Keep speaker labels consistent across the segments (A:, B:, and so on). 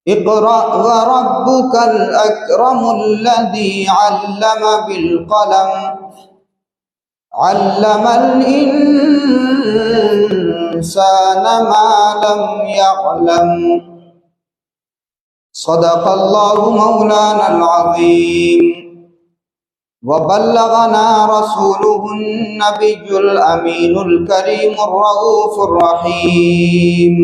A: اقرأ وربك الأكرم الذي علم بالقلم علم الإنسان ما لم يعلم صدق الله مولانا العظيم وبلغنا رسوله النبي الأمين الكريم الرؤوف الرحيم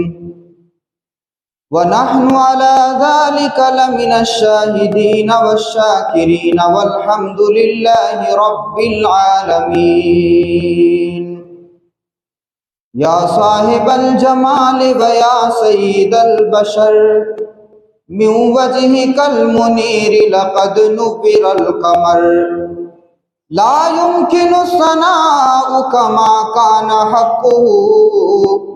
A: ونحن على ذلك لمن الشاهدين والشاكرين والحمد لله رب العالمين يا صاحب الجمال ويا سيد البشر من وجهك المنير لقد نبر القمر لا يمكن الثناء كما كان حقه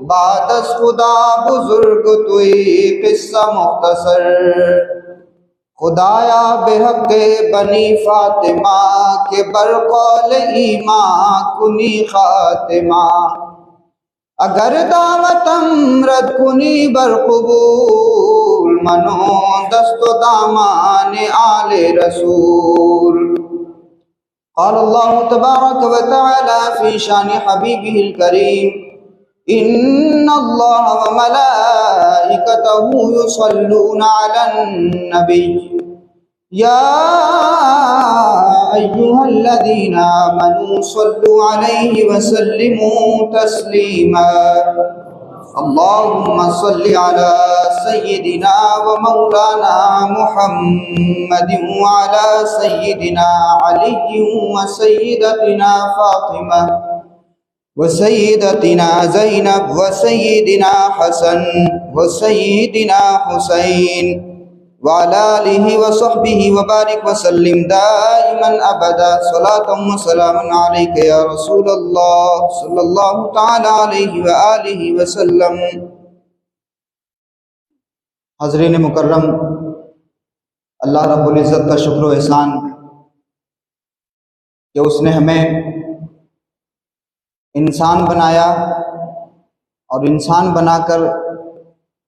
A: بعد خدا بزرگ توئی قصہ مختصر خدایا بحق بنی فاطمہ کے برقول ایمان کنی خاتمہ اگر دعوتم رد کنی برقبول منو دست و دامان آل رسول قال الله تبارك وتعالى في شان حبيبه الكريم إن الله وملائكته يصلون على النبي يا أيها الذين آمنوا صلوا عليه وسلموا تسليما اللهم صل على سيدنا ومولانا محمد وعلى سيدنا علي وسيدتنا فاطمة وسيدتنا زينب وسيدنا حسن وسيدنا حسين وعلى آله وصحبه وبارك وسلم دائما أبدا صلاة وسلام عليك يا رسول الله صلى الله تعالى عليه وآله وسلم۔ حضرین مکرم، اللہ رب العزت کا شکر و احسان کہ اس نے ہمیں انسان بنایا اور انسان بنا کر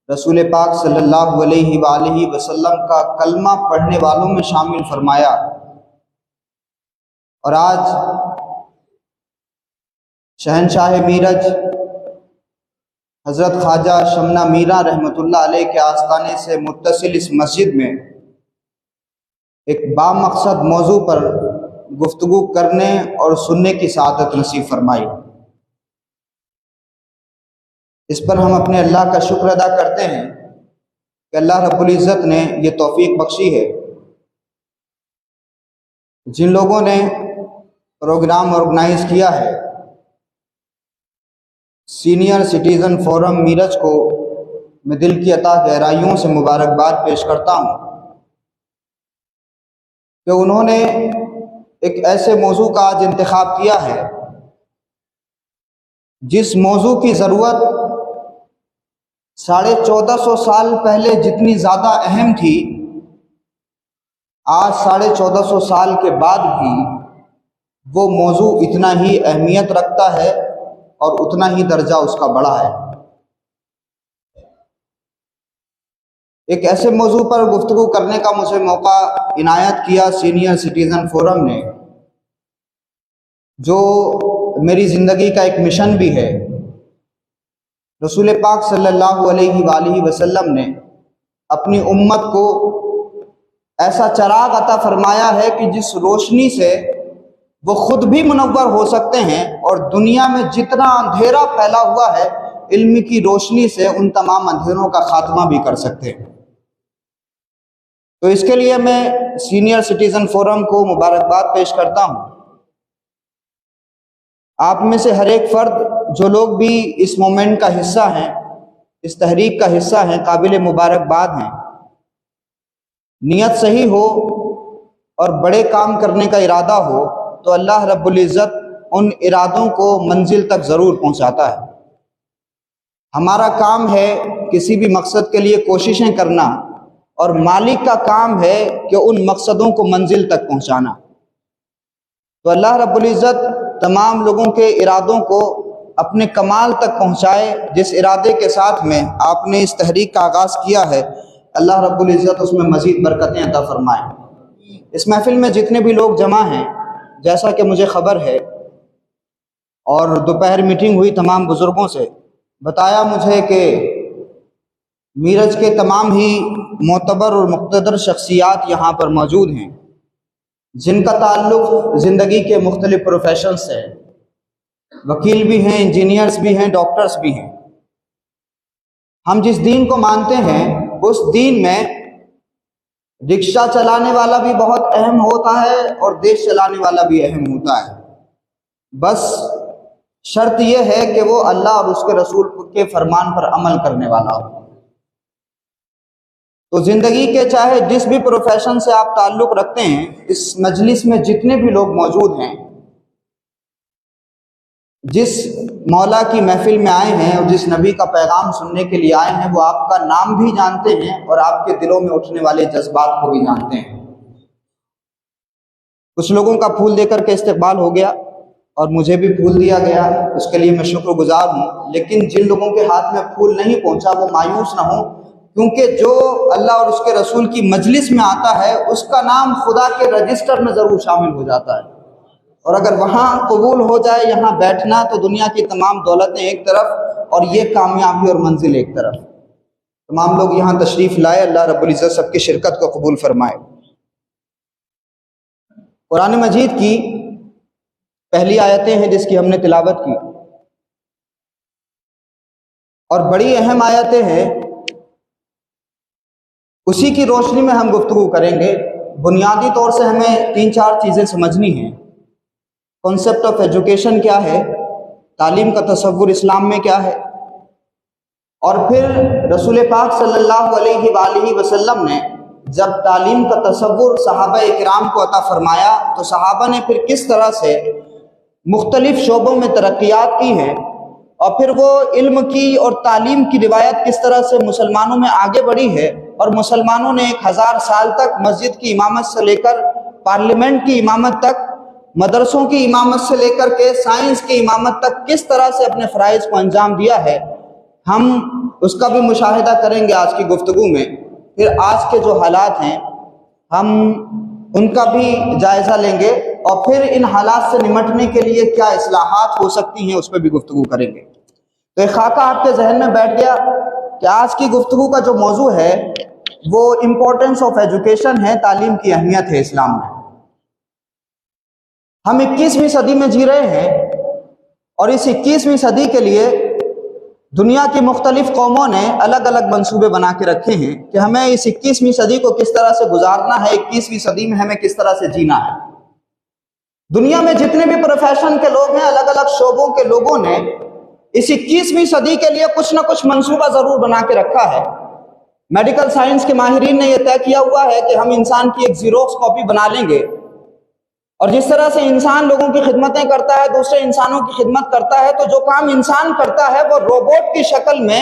A: رسول پاک صلی اللہ علیہ وآلہ وسلم کا کلمہ پڑھنے والوں میں شامل فرمایا، اور آج شہنشاہ میرج حضرت خواجہ شمنہ میرا رحمۃ اللہ علیہ کے آستانے سے متصل اس مسجد میں ایک بامقصد موضوع پر گفتگو کرنے اور سننے کی سعادت نصیب فرمائی۔ اس پر ہم اپنے اللہ کا شکر ادا کرتے ہیں کہ اللہ رب العزت نے یہ توفیق بخشی ہے۔ جن لوگوں نے پروگرام آرگنائز کیا ہے، سینئر سٹیزن فورم میرج کو میں دل کی عطا گہرائیوں سے مبارکباد پیش کرتا ہوں کہ انہوں نے ایک ایسے موضوع کا آج انتخاب کیا ہے جس موضوع کی ضرورت 1450 سال پہلے جتنی زیادہ اہم تھی، آج 1450 سال کے بعد بھی وہ موضوع اتنا ہی اہمیت رکھتا ہے اور اتنا ہی درجہ اس کا بڑا ہے۔ ایک ایسے موضوع پر گفتگو کرنے کا مجھے موقع عنایت کیا سینئر سٹیزن فورم نے، جو میری زندگی کا ایک مشن بھی ہے۔ رسول پاک صلی اللہ علیہ وآلہ وسلم نے اپنی امت کو ایسا چراغ عطا فرمایا ہے کہ جس روشنی سے وہ خود بھی منور ہو سکتے ہیں، اور دنیا میں جتنا اندھیرا پھیلا ہوا ہے علم کی روشنی سے ان تمام اندھیروں کا خاتمہ بھی کر سکتے ہیں۔ تو اس کے لیے میں سینئر سٹیزن فورم کو مبارکباد پیش کرتا ہوں۔ آپ میں سے ہر ایک فرد جو لوگ بھی اس مومنٹ کا حصہ ہیں، اس تحریک کا حصہ ہیں، قابل مبارکباد ہیں۔ نیت صحیح ہو اور بڑے کام کرنے کا ارادہ ہو تو اللہ رب العزت ان ارادوں کو منزل تک ضرور پہنچاتا ہے۔ ہمارا کام ہے کسی بھی مقصد کے لیے کوششیں کرنا، اور مالک کا کام ہے کہ ان مقصدوں کو منزل تک پہنچانا۔ تو اللہ رب العزت تمام لوگوں کے ارادوں کو اپنے کمال تک پہنچائے۔ جس ارادے کے ساتھ میں آپ نے اس تحریک کا آغاز کیا ہے، اللہ رب العزت اس میں مزید برکتیں عطا فرمائے۔ اس محفل میں جتنے بھی لوگ جمع ہیں، جیسا کہ مجھے خبر ہے اور دوپہر میٹنگ ہوئی تمام بزرگوں سے، بتایا مجھے کہ میرج کے تمام ہی معتبر اور مقتدر شخصیات یہاں پر موجود ہیں، جن کا تعلق زندگی کے مختلف پروفیشن سے ہے۔ وکیل بھی ہیں، انجینئرز بھی ہیں، ڈاکٹرز بھی ہیں۔ ہم جس دین کو مانتے ہیں اس دین میں رکشہ چلانے والا بھی بہت اہم ہوتا ہے اور دیش چلانے والا بھی اہم ہوتا ہے، بس شرط یہ ہے کہ وہ اللہ اور اس کے رسول کے فرمان پر عمل کرنے والا ہو۔ تو زندگی کے چاہے جس بھی پروفیشن سے آپ تعلق رکھتے ہیں، اس مجلس میں جتنے بھی لوگ موجود ہیں، جس مولا کی محفل میں آئے ہیں اور جس نبی کا پیغام سننے کے لیے آئے ہیں، وہ آپ کا نام بھی جانتے ہیں اور آپ کے دلوں میں اٹھنے والے جذبات کو بھی جانتے ہیں۔ کچھ لوگوں کا پھول دے کر کے استقبال ہو گیا اور مجھے بھی پھول دیا گیا، اس کے لیے میں شکر گزار ہوں، لیکن جن لوگوں کے ہاتھ میں پھول نہیں پہنچا وہ مایوس نہ ہوں، کیونکہ جو اللہ اور اس کے رسول کی مجلس میں آتا ہے اس کا نام خدا کے رجسٹر میں ضرور شامل ہو جاتا ہے، اور اگر وہاں قبول ہو جائے یہاں بیٹھنا تو دنیا کی تمام دولتیں ایک طرف اور یہ کامیابی اور منزل ایک طرف۔ تمام لوگ یہاں تشریف لائے، اللہ رب العزت سب کی شرکت کو قبول فرمائے۔ قرآن مجید کی پہلی آیتیں ہیں جس کی ہم نے تلاوت کی، اور بڑی اہم آیتیں ہیں، اسی کی روشنی میں ہم گفتگو کریں گے۔ بنیادی طور سے ہمیں 3-4 چیزیں سمجھنی ہیں۔ کانسیپٹ آف ایجوکیشن کیا ہے، تعلیم کا تصور اسلام میں کیا ہے، اور پھر رسول پاک صلی اللہ علیہ وآلہ وسلم نے جب تعلیم کا تصور صحابہ اکرام کو عطا فرمایا تو صحابہ نے پھر کس طرح سے مختلف شعبوں میں ترقیات کی ہیں، اور پھر وہ علم کی اور تعلیم کی روایت کس طرح سے مسلمانوں میں آگے بڑھی ہے، اور مسلمانوں نے 1000 سال تک مسجد کی امامت سے لے کر پارلیمنٹ کی امامت تک، مدرسوں کی امامت سے لے کر کے سائنس کی امامت تک کس طرح سے اپنے فرائض کو انجام دیا ہے، ہم اس کا بھی مشاہدہ کریں گے آج کی گفتگو میں۔ پھر آج کے جو حالات ہیں ہم ان کا بھی جائزہ لیں گے، اور پھر ان حالات سے نمٹنے کے لیے کیا اصلاحات ہو سکتی ہیں اس پہ بھی گفتگو کریں گے۔ تو ایک خاکہ آپ کے ذہن میں بیٹھ گیا کہ آج کی گفتگو کا جو موضوع ہے وہ امپورٹنس آف ایجوکیشن ہے، تعلیم کی اہمیت ہے اسلام میں۔ ہم 21ویں صدی میں جی رہے ہیں، اور اس 21ویں صدی کے لیے دنیا کی مختلف قوموں نے الگ الگ منصوبے بنا کے رکھے ہیں کہ ہمیں اس 21ویں صدی کو کس طرح سے گزارنا ہے، 21ویں صدی میں ہمیں کس طرح سے جینا ہے۔ دنیا میں جتنے بھی پروفیشن کے لوگ ہیں، الگ الگ شعبوں کے لوگوں نے اس 21ویں صدی کے لیے کچھ نہ کچھ منصوبہ ضرور بنا کے رکھا ہے۔ میڈیکل سائنس کے ماہرین نے یہ طے کیا ہوا ہے کہ ہم انسان کی ایک زیروکس کاپی بنا لیں گے، اور جس طرح سے انسان لوگوں کی خدمتیں کرتا ہے، دوسرے انسانوں کی خدمت کرتا ہے، تو جو کام انسان کرتا ہے وہ روبوٹ کی شکل میں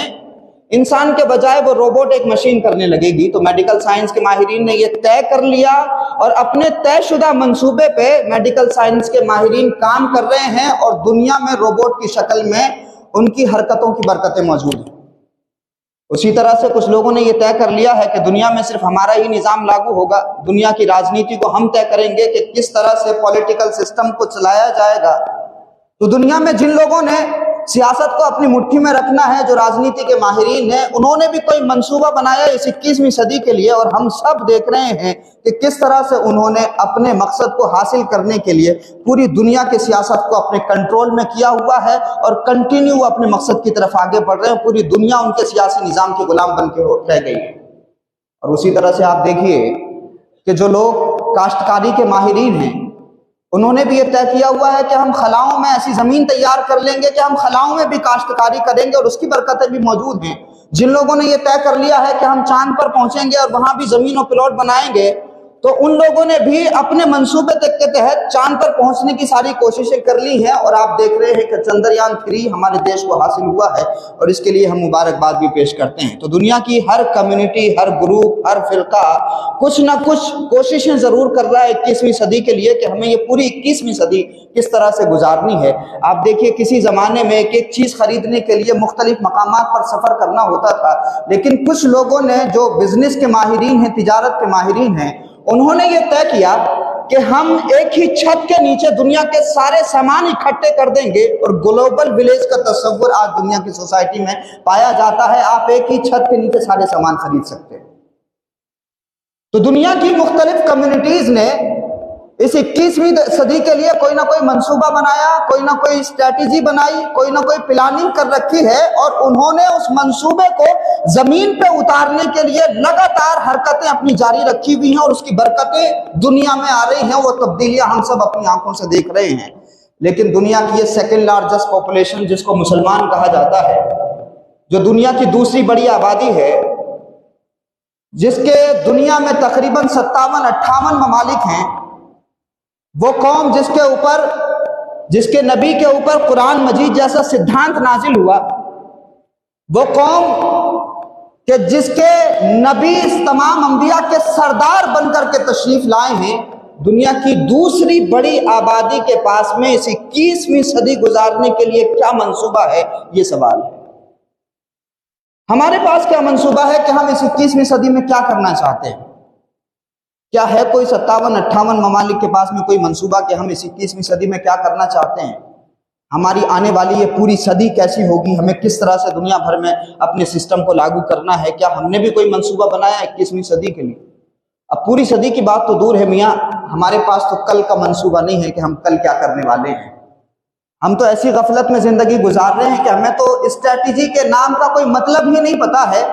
A: انسان کے بجائے وہ روبوٹ ایک مشین کرنے لگے گی۔ تو میڈیکل سائنس کے ماہرین نے یہ طے کر لیا، اور اپنے طے شدہ منصوبے پہ میڈیکل سائنس کے ماہرین کام کر رہے ہیں، اور دنیا میں روبوٹ کی شکل میں ان کی حرکتوں کی برکتیں موجود ہیں۔ اسی طرح سے کچھ لوگوں نے یہ طے کر لیا ہے کہ دنیا میں صرف ہمارا ہی نظام لاگو ہوگا، دنیا کی راجنیتی کو ہم طے کریں گے کہ کس طرح سے پولیٹیکل سسٹم کو چلایا جائے گا۔ تو دنیا میں جن لوگوں نے سیاست کو اپنی مٹھی میں رکھنا ہے، جو راجنیتی کے ماہرین ہیں، انہوں نے بھی کوئی منصوبہ بنایا اس 21ویں صدی کے لیے، اور ہم سب دیکھ رہے ہیں کہ کس طرح سے انہوں نے اپنے مقصد کو حاصل کرنے کے لیے پوری دنیا کی سیاست کو اپنے کنٹرول میں کیا ہوا ہے، اور کنٹینیو اپنے مقصد کی طرف آگے بڑھ رہے ہیں۔ پوری دنیا ان کے سیاسی نظام کے غلام بن کے رہ گئی ہے۔ اور اسی طرح سے آپ دیکھیے کہ جو لوگ کاشتکاری کے ماہرین ہیں، انہوں نے بھی یہ طے کیا ہوا ہے کہ ہم خلاؤں میں ایسی زمین تیار کر لیں گے کہ ہم خلاؤں میں بھی کاشتکاری کریں گے، اور اس کی برکتیں بھی موجود ہیں۔ جن لوگوں نے یہ طے کر لیا ہے کہ ہم چاند پر پہنچیں گے اور وہاں بھی زمین و پلاٹ بنائیں گے، تو ان لوگوں نے بھی اپنے منصوبے کے تحت چاند پر پہنچنے کی ساری کوششیں کر لی ہیں، اور آپ دیکھ رہے ہیں کہ چندریان 3 ہمارے دیش کو حاصل ہوا ہے، اور اس کے لیے ہم مبارکباد بھی پیش کرتے ہیں۔ تو دنیا کی ہر کمیونٹی، ہر گروپ، ہر فرقہ کچھ نہ کچھ کوششیں ضرور کر رہا ہے 21ویں صدی کے لیے کہ ہمیں یہ پوری 21ویں صدی کس طرح سے گزارنی ہے۔ آپ دیکھیے کسی زمانے میں ایک ایک چیز خریدنے کے لیے مختلف مقامات پر سفر کرنا ہوتا تھا، لیکن کچھ لوگوں نے جو بزنس کے ماہرین ہیں، تجارت کے ماہرین ہیں، انہوں نے یہ طے کیا کہ ہم ایک ہی چھت کے نیچے دنیا کے سارے سامان اکٹھے کر دیں گے، اور گلوبل ولیج کا تصور آج دنیا کی سوسائٹی میں پایا جاتا ہے۔ آپ ایک ہی چھت کے نیچے سارے سامان خرید سکتے ہیں۔ تو دنیا کی مختلف کمیونٹیز نے اس 21ویں صدی کے لیے کوئی نہ کوئی منصوبہ بنایا، کوئی نہ کوئی اسٹریٹجی بنائی، کوئی نہ کوئی پلاننگ کر رکھی ہے، اور انہوں نے اس منصوبے کو زمین پہ اتارنے کے لیے لگاتار حرکتیں اپنی جاری رکھی ہوئی ہیں، اور اس کی برکتیں دنیا میں آ رہی ہیں۔ وہ تبدیلیاں ہم سب اپنی آنکھوں سے دیکھ رہے ہیں۔ لیکن دنیا کی یہ سیکنڈ لارجسٹ پاپولیشن، جس کو مسلمان کہا جاتا ہے، جو دنیا کی دوسری بڑی آبادی ہے، جس کے دنیا میں تقریباً 57-58 ممالک ہیں، وہ قوم جس کے نبی کے اوپر قرآن مجید جیسا سدھانت نازل ہوا، وہ قوم کہ جس کے نبی تمام انبیاء کے سردار بن کر کے تشریف لائے ہیں، دنیا کی دوسری بڑی آبادی کے پاس میں اس 21ویں صدی گزارنے کے لیے کیا منصوبہ ہے، یہ سوال ہے۔ ہمارے پاس کیا منصوبہ ہے کہ ہم اس 21ویں صدی میں کیا کرنا چاہتے ہیں؟ کیا ہے کوئی 57-58 ممالک کے پاس میں کوئی منصوبہ کہ ہم اس 21ویں صدی میں کیا کرنا چاہتے ہیں؟ ہماری آنے والی یہ پوری صدی کیسی ہوگی؟ ہمیں کس طرح سے دنیا بھر میں اپنے سسٹم کو لاگو کرنا ہے؟ کیا ہم نے بھی کوئی منصوبہ بنایا 21ویں صدی کے لیے؟ اب پوری صدی کی بات تو دور ہے میاں، ہمارے پاس تو کل کا منصوبہ نہیں ہے کہ ہم کل کیا کرنے والے ہیں۔ ہم تو ایسی غفلت میں زندگی گزار رہے ہیں کہ ہمیں تو اسٹریٹجی کے نام کا کوئی مطلب ہی نہیں پتا ہے۔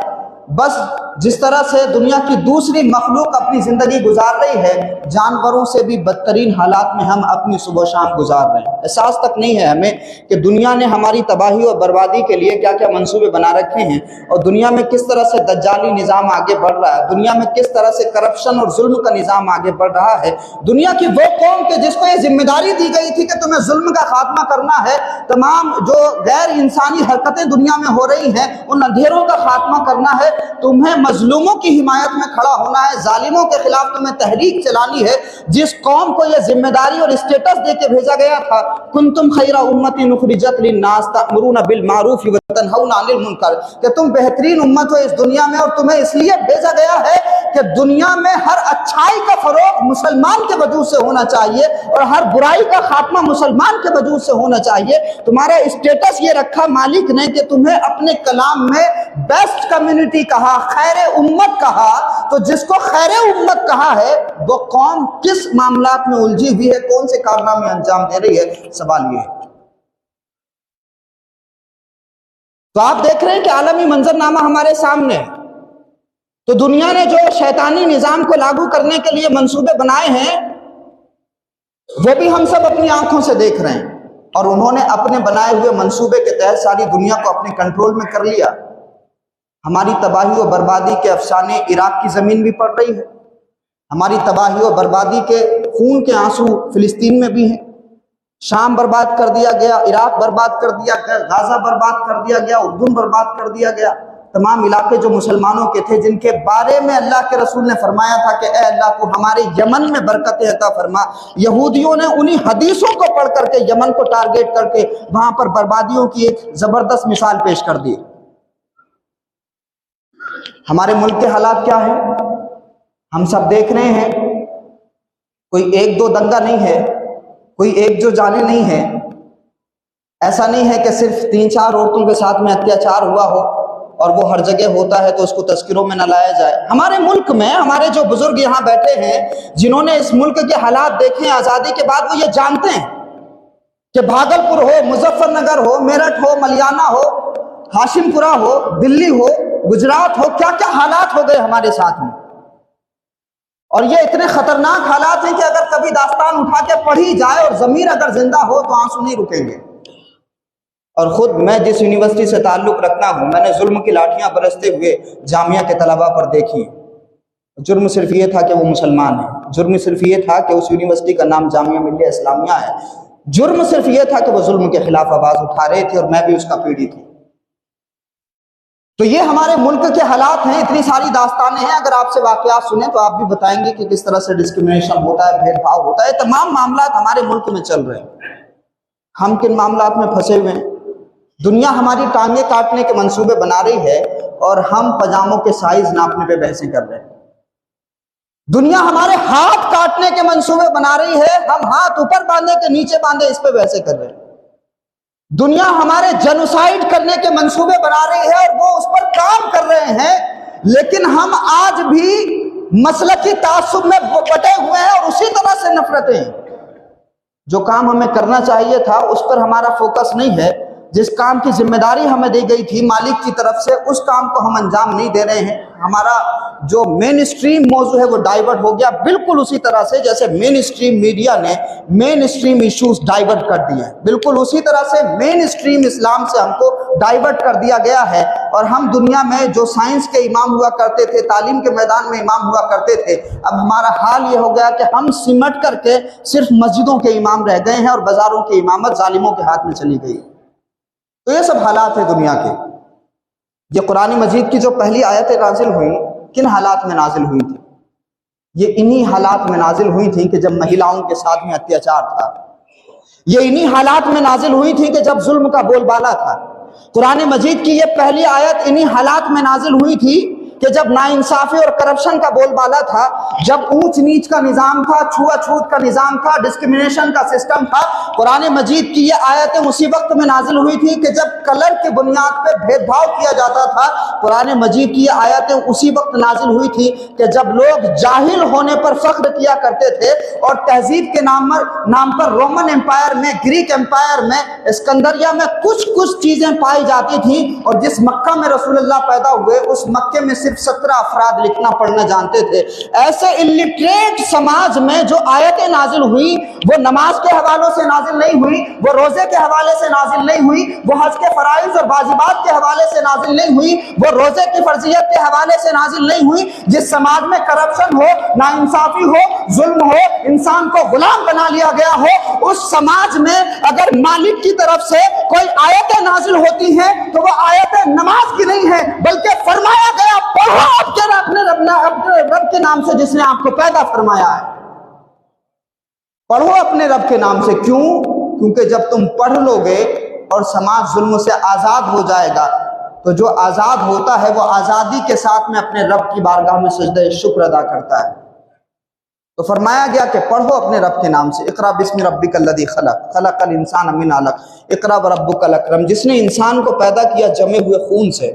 A: بس جس طرح سے دنیا کی دوسری مخلوق اپنی زندگی گزار رہی ہے، جانوروں سے بھی بدترین حالات میں ہم اپنی صبح و شام گزار رہے ہیں۔ احساس تک نہیں ہے ہمیں کہ دنیا نے ہماری تباہی اور بربادی کے لیے کیا کیا منصوبے بنا رکھے ہیں، اور دنیا میں کس طرح سے دجالی نظام آگے بڑھ رہا ہے، دنیا میں کس طرح سے کرپشن اور ظلم کا نظام آگے بڑھ رہا ہے۔ دنیا کی وہ قوم کہ جس کو یہ ذمہ داری دی گئی تھی کہ تمہیں ظلم کا خاتمہ کرنا ہے، تمام جو غیر انسانی حرکتیں دنیا میں ہو رہی ہیں ان اندھیروں کا خاتمہ کرنا ہے، تمہیں مظلوموں کی حمایت میں کھڑا ہونا ہے، ظالموں کے خلاف تمہیں تحریک چلانی ہے۔ جس قوم کو یہ ذمہ داری اور اسٹیٹس دے کے بھیجا گیا تھا، کنتم خیر امت اخرجت للناس تأمرون بالمعروف وتنہون عن المنکر، کہ تم بہترین امت ہو اس دنیا میں، اور تمہیں اس لیے بھیجا گیا ہے کہ دنیا میں ہر اچھائی کا فروغ مسلمان کے وجود سے ہونا چاہیے، اور ہر برائی کا خاتمہ مسلمان کے وجود سے ہونا چاہیے۔ تمہارا اسٹیٹس یہ رکھا مالک نے کہ تمہیں اپنے کلام میں بیسٹ کمیونٹی کہا، خیر امت کہا، تو جس کو خیر امت کہا ہے وہ قوم کس معاملات میں الجھی ہوئی ہے، کون سے کارنامے انجام دے رہی ہے؟ سوال یہ ہے۔ تو آپ دیکھ رہے ہیں کہ عالمی منظرنامہ ہمارے سامنے ہے۔ تو دنیا نے جو شیطانی نظام کو لاگو کرنے کے لیے منصوبے بنائے ہیں، وہ بھی ہم سب اپنی آنکھوں سے دیکھ رہے ہیں، اور انہوں نے اپنے بنائے ہوئے منصوبے کے تحت ساری دنیا کو اپنے کنٹرول میں کر لیا۔ ہماری تباہی و بربادی کے افسانے عراق کی زمین بھی پڑ رہی ہے، ہماری تباہی و بربادی کے خون کے آنسو فلسطین میں بھی ہیں۔ شام برباد کر دیا گیا، عراق برباد کر دیا گیا، غزہ برباد کر دیا گیا، اردن برباد کر دیا گیا۔ تمام علاقے جو مسلمانوں کے تھے، جن کے بارے میں اللہ کے رسول نے فرمایا تھا کہ اے اللہ تو ہمارے یمن میں برکت عطا فرما، یہودیوں نے انہی حدیثوں کو پڑھ کر کے یمن کو ٹارگیٹ کر کے وہاں پر بربادیوں کی ایک زبردست مثال پیش کر دی۔ ہمارے ملک کے حالات کیا ہیں ہم سب دیکھ رہے ہیں۔ کوئی ایک دو دنگا نہیں ہے، کوئی ایک جو جانے نہیں ہے۔ ایسا نہیں ہے کہ صرف 3-4 عورتوں کے ساتھ میں اتیاچار ہوا ہو اور وہ ہر جگہ ہوتا ہے تو اس کو تذکروں میں نہ لایا جائے۔ ہمارے ملک میں ہمارے جو بزرگ یہاں بیٹھے ہیں، جنہوں نے اس ملک کے حالات دیکھے ہیں آزادی کے بعد، وہ یہ جانتے ہیں کہ بھاگلپور ہو، مظفر نگر ہو، میرٹھ ہو، ملیانہ ہو، ہاشم پورہ ہو، دلی ہو، گجرات ہو، کیا کیا حالات ہو گئے ہمارے ساتھ میں۔ اور یہ اتنے خطرناک حالات ہیں کہ اگر کبھی داستان اٹھا کے پڑھی جائے اور ضمیر اگر زندہ ہو تو آنسو نہیں رکیں گے۔ اور خود میں جس یونیورسٹی سے تعلق رکھتا ہوں، میں نے ظلم کی لاٹھیاں برستے ہوئے جامعہ کے طلباء پر دیکھی۔ جرم صرف یہ تھا کہ وہ مسلمان ہیں، جرم صرف یہ تھا کہ اس یونیورسٹی کا نام جامعہ ملیہ اسلامیہ ہے، جرم صرف یہ تھا کہ وہ ظلم کے خلاف آواز اٹھا رہے تھے اور میں بھی اس کا پیڑھی تھی۔ تو یہ ہمارے ملک کے حالات ہیں، اتنی ساری داستانیں ہیں، اگر آپ سے واقعات سنیں تو آپ بھی بتائیں گے کہ کس طرح سے ڈسکریمنیشن ہوتا ہے، بھید بھاؤ ہوتا ہے۔ تمام معاملات ہمارے ملک میں چل رہے ہیں، ہم کن معاملات میں پھنسے ہوئے ہیں؟ دنیا ہماری ٹانگیں کاٹنے کے منصوبے بنا رہی ہے اور ہم پجاموں کے سائز ناپنے پہ بحثیں کر رہے ہیں۔ دنیا ہمارے ہاتھ کاٹنے کے منصوبے بنا رہی ہے، ہم ہاتھ اوپر باندھے کے نیچے باندھے اس پہ بحثیں کر رہے ہیں۔ دنیا ہمارے جنوسائیڈ کرنے کے منصوبے بنا رہی ہے اور وہ اس پر کام کر رہے ہیں، لیکن ہم آج بھی مسلکی تعصب میں بٹے ہوئے ہیں اور اسی طرح سے نفرتیں ہیں۔ جو کام ہمیں کرنا چاہیے تھا اس پر ہمارا فوکس نہیں ہے، جس کام کی ذمہ داری ہمیں دی گئی تھی مالک کی طرف سے اس کام کو ہم انجام نہیں دے رہے ہیں۔ ہمارا جو مین اسٹریم موضوع ہے وہ ڈائیورٹ ہو گیا، بالکل اسی طرح سے جیسے مین اسٹریم میڈیا نے مین اسٹریم ایشوز ڈائیورٹ کر دیے ہیں، بالکل اسی طرح سے مین اسٹریم اسلام سے ہم کو ڈائیورٹ کر دیا گیا ہے، اور ہم دنیا میں جو سائنس کے امام ہوا کرتے تھے، تعلیم کے میدان میں امام ہوا کرتے تھے، اب ہمارا حال یہ ہو گیا کہ ہم سمٹ کر کے صرف مسجدوں کے امام رہ گئے ہیں اور بازاروں کی امامت ظالموں کے ہاتھ میں چلی گئی۔ تو یہ سب حالات ہیں دنیا کے۔ یہ قرآن مجید کی جو پہلی آیتیں نازل ہوئیں کن حالات میں نازل ہوئی تھی؟ یہ انہی حالات میں نازل ہوئی تھیں کہ جب مہیلاؤں کے ساتھ میں اتیاچار تھا، یہ انہی حالات میں نازل ہوئی تھی کہ جب ظلم کا بول بالا تھا۔ قرآن مجید کی یہ پہلی آیت انہی حالات میں نازل ہوئی تھی کہ جب ناانصافی اور کرپشن کا بول بالا تھا، جب اونچ نیچ کا نظام تھا، چھوا چھوت کا نظام تھا، ڈسکریمنیشن کا سسٹم تھا۔ قرآن مجید کی یہ آیتیں اسی وقت میں نازل ہوئی تھی کہ جب کلر کے بنیاد پہ بھید بھاؤ کیا جاتا تھا۔ قرآن مجید کی یہ آیتیں اسی وقت نازل ہوئی تھی کہ جب لوگ جاہل ہونے پر فخر کیا کرتے تھے اور تہذیب کے نام پر رومن امپائر میں، گریک امپائر میں، اسکندریہ میں کچھ چیزیں پائی جاتی تھیں، اور جس مکہ میں رسول اللہ پیدا ہوئے اس مکے میں صرف 17 افراد لکھنا پڑھنا جانتے تھے۔ ایسے الٹریٹ سماج میں جو آیتیں نازل ہوئی وہ نماز کے حوالوں سے نازل نہیں ہوئی، وہ روزے کے حوالے سے نازل نہیں ہوئی، وہ حج کے فرائض اور واجبات کے حوالے سے نازل نہیں ہوئی، وہ روزے کی فرضیت کے حوالے سے نازل نہیں ہوئی۔ جس سماج میں کرپشن ہو، ناانصافی ہو، ظلم ہو، انسان کو غلام بنا لیا گیا ہو، اس سماج میں اگر مالک کی طرف سے کوئی آیتیں نازل ہوتی ہیں تو وہ آیتیں نماز کی نہیں ہیں، بلکہ فرمایا گیا پڑھو اپنے رب کے نام سے جس نے آپ کو پیدا فرمایا ہے۔ پڑھو اپنے رب کے نام سے۔ کیوں؟ کیونکہ جب تم پڑھ لو گے اور سماج ظلم سے آزاد ہو جائے گا تو جو آزاد ہوتا ہے وہ آزادی کے ساتھ میں اپنے رب کی بارگاہ میں سجدہ شکر ادا کرتا ہے۔ تو فرمایا گیا کہ پڑھو اپنے رب کے نام سے۔ اقرا بسم ربک الذی خلق، خلق الانسان من علق، اقرا وربک الاکرم، جس نے انسان کو پیدا کیا جمے ہوئے خون سے۔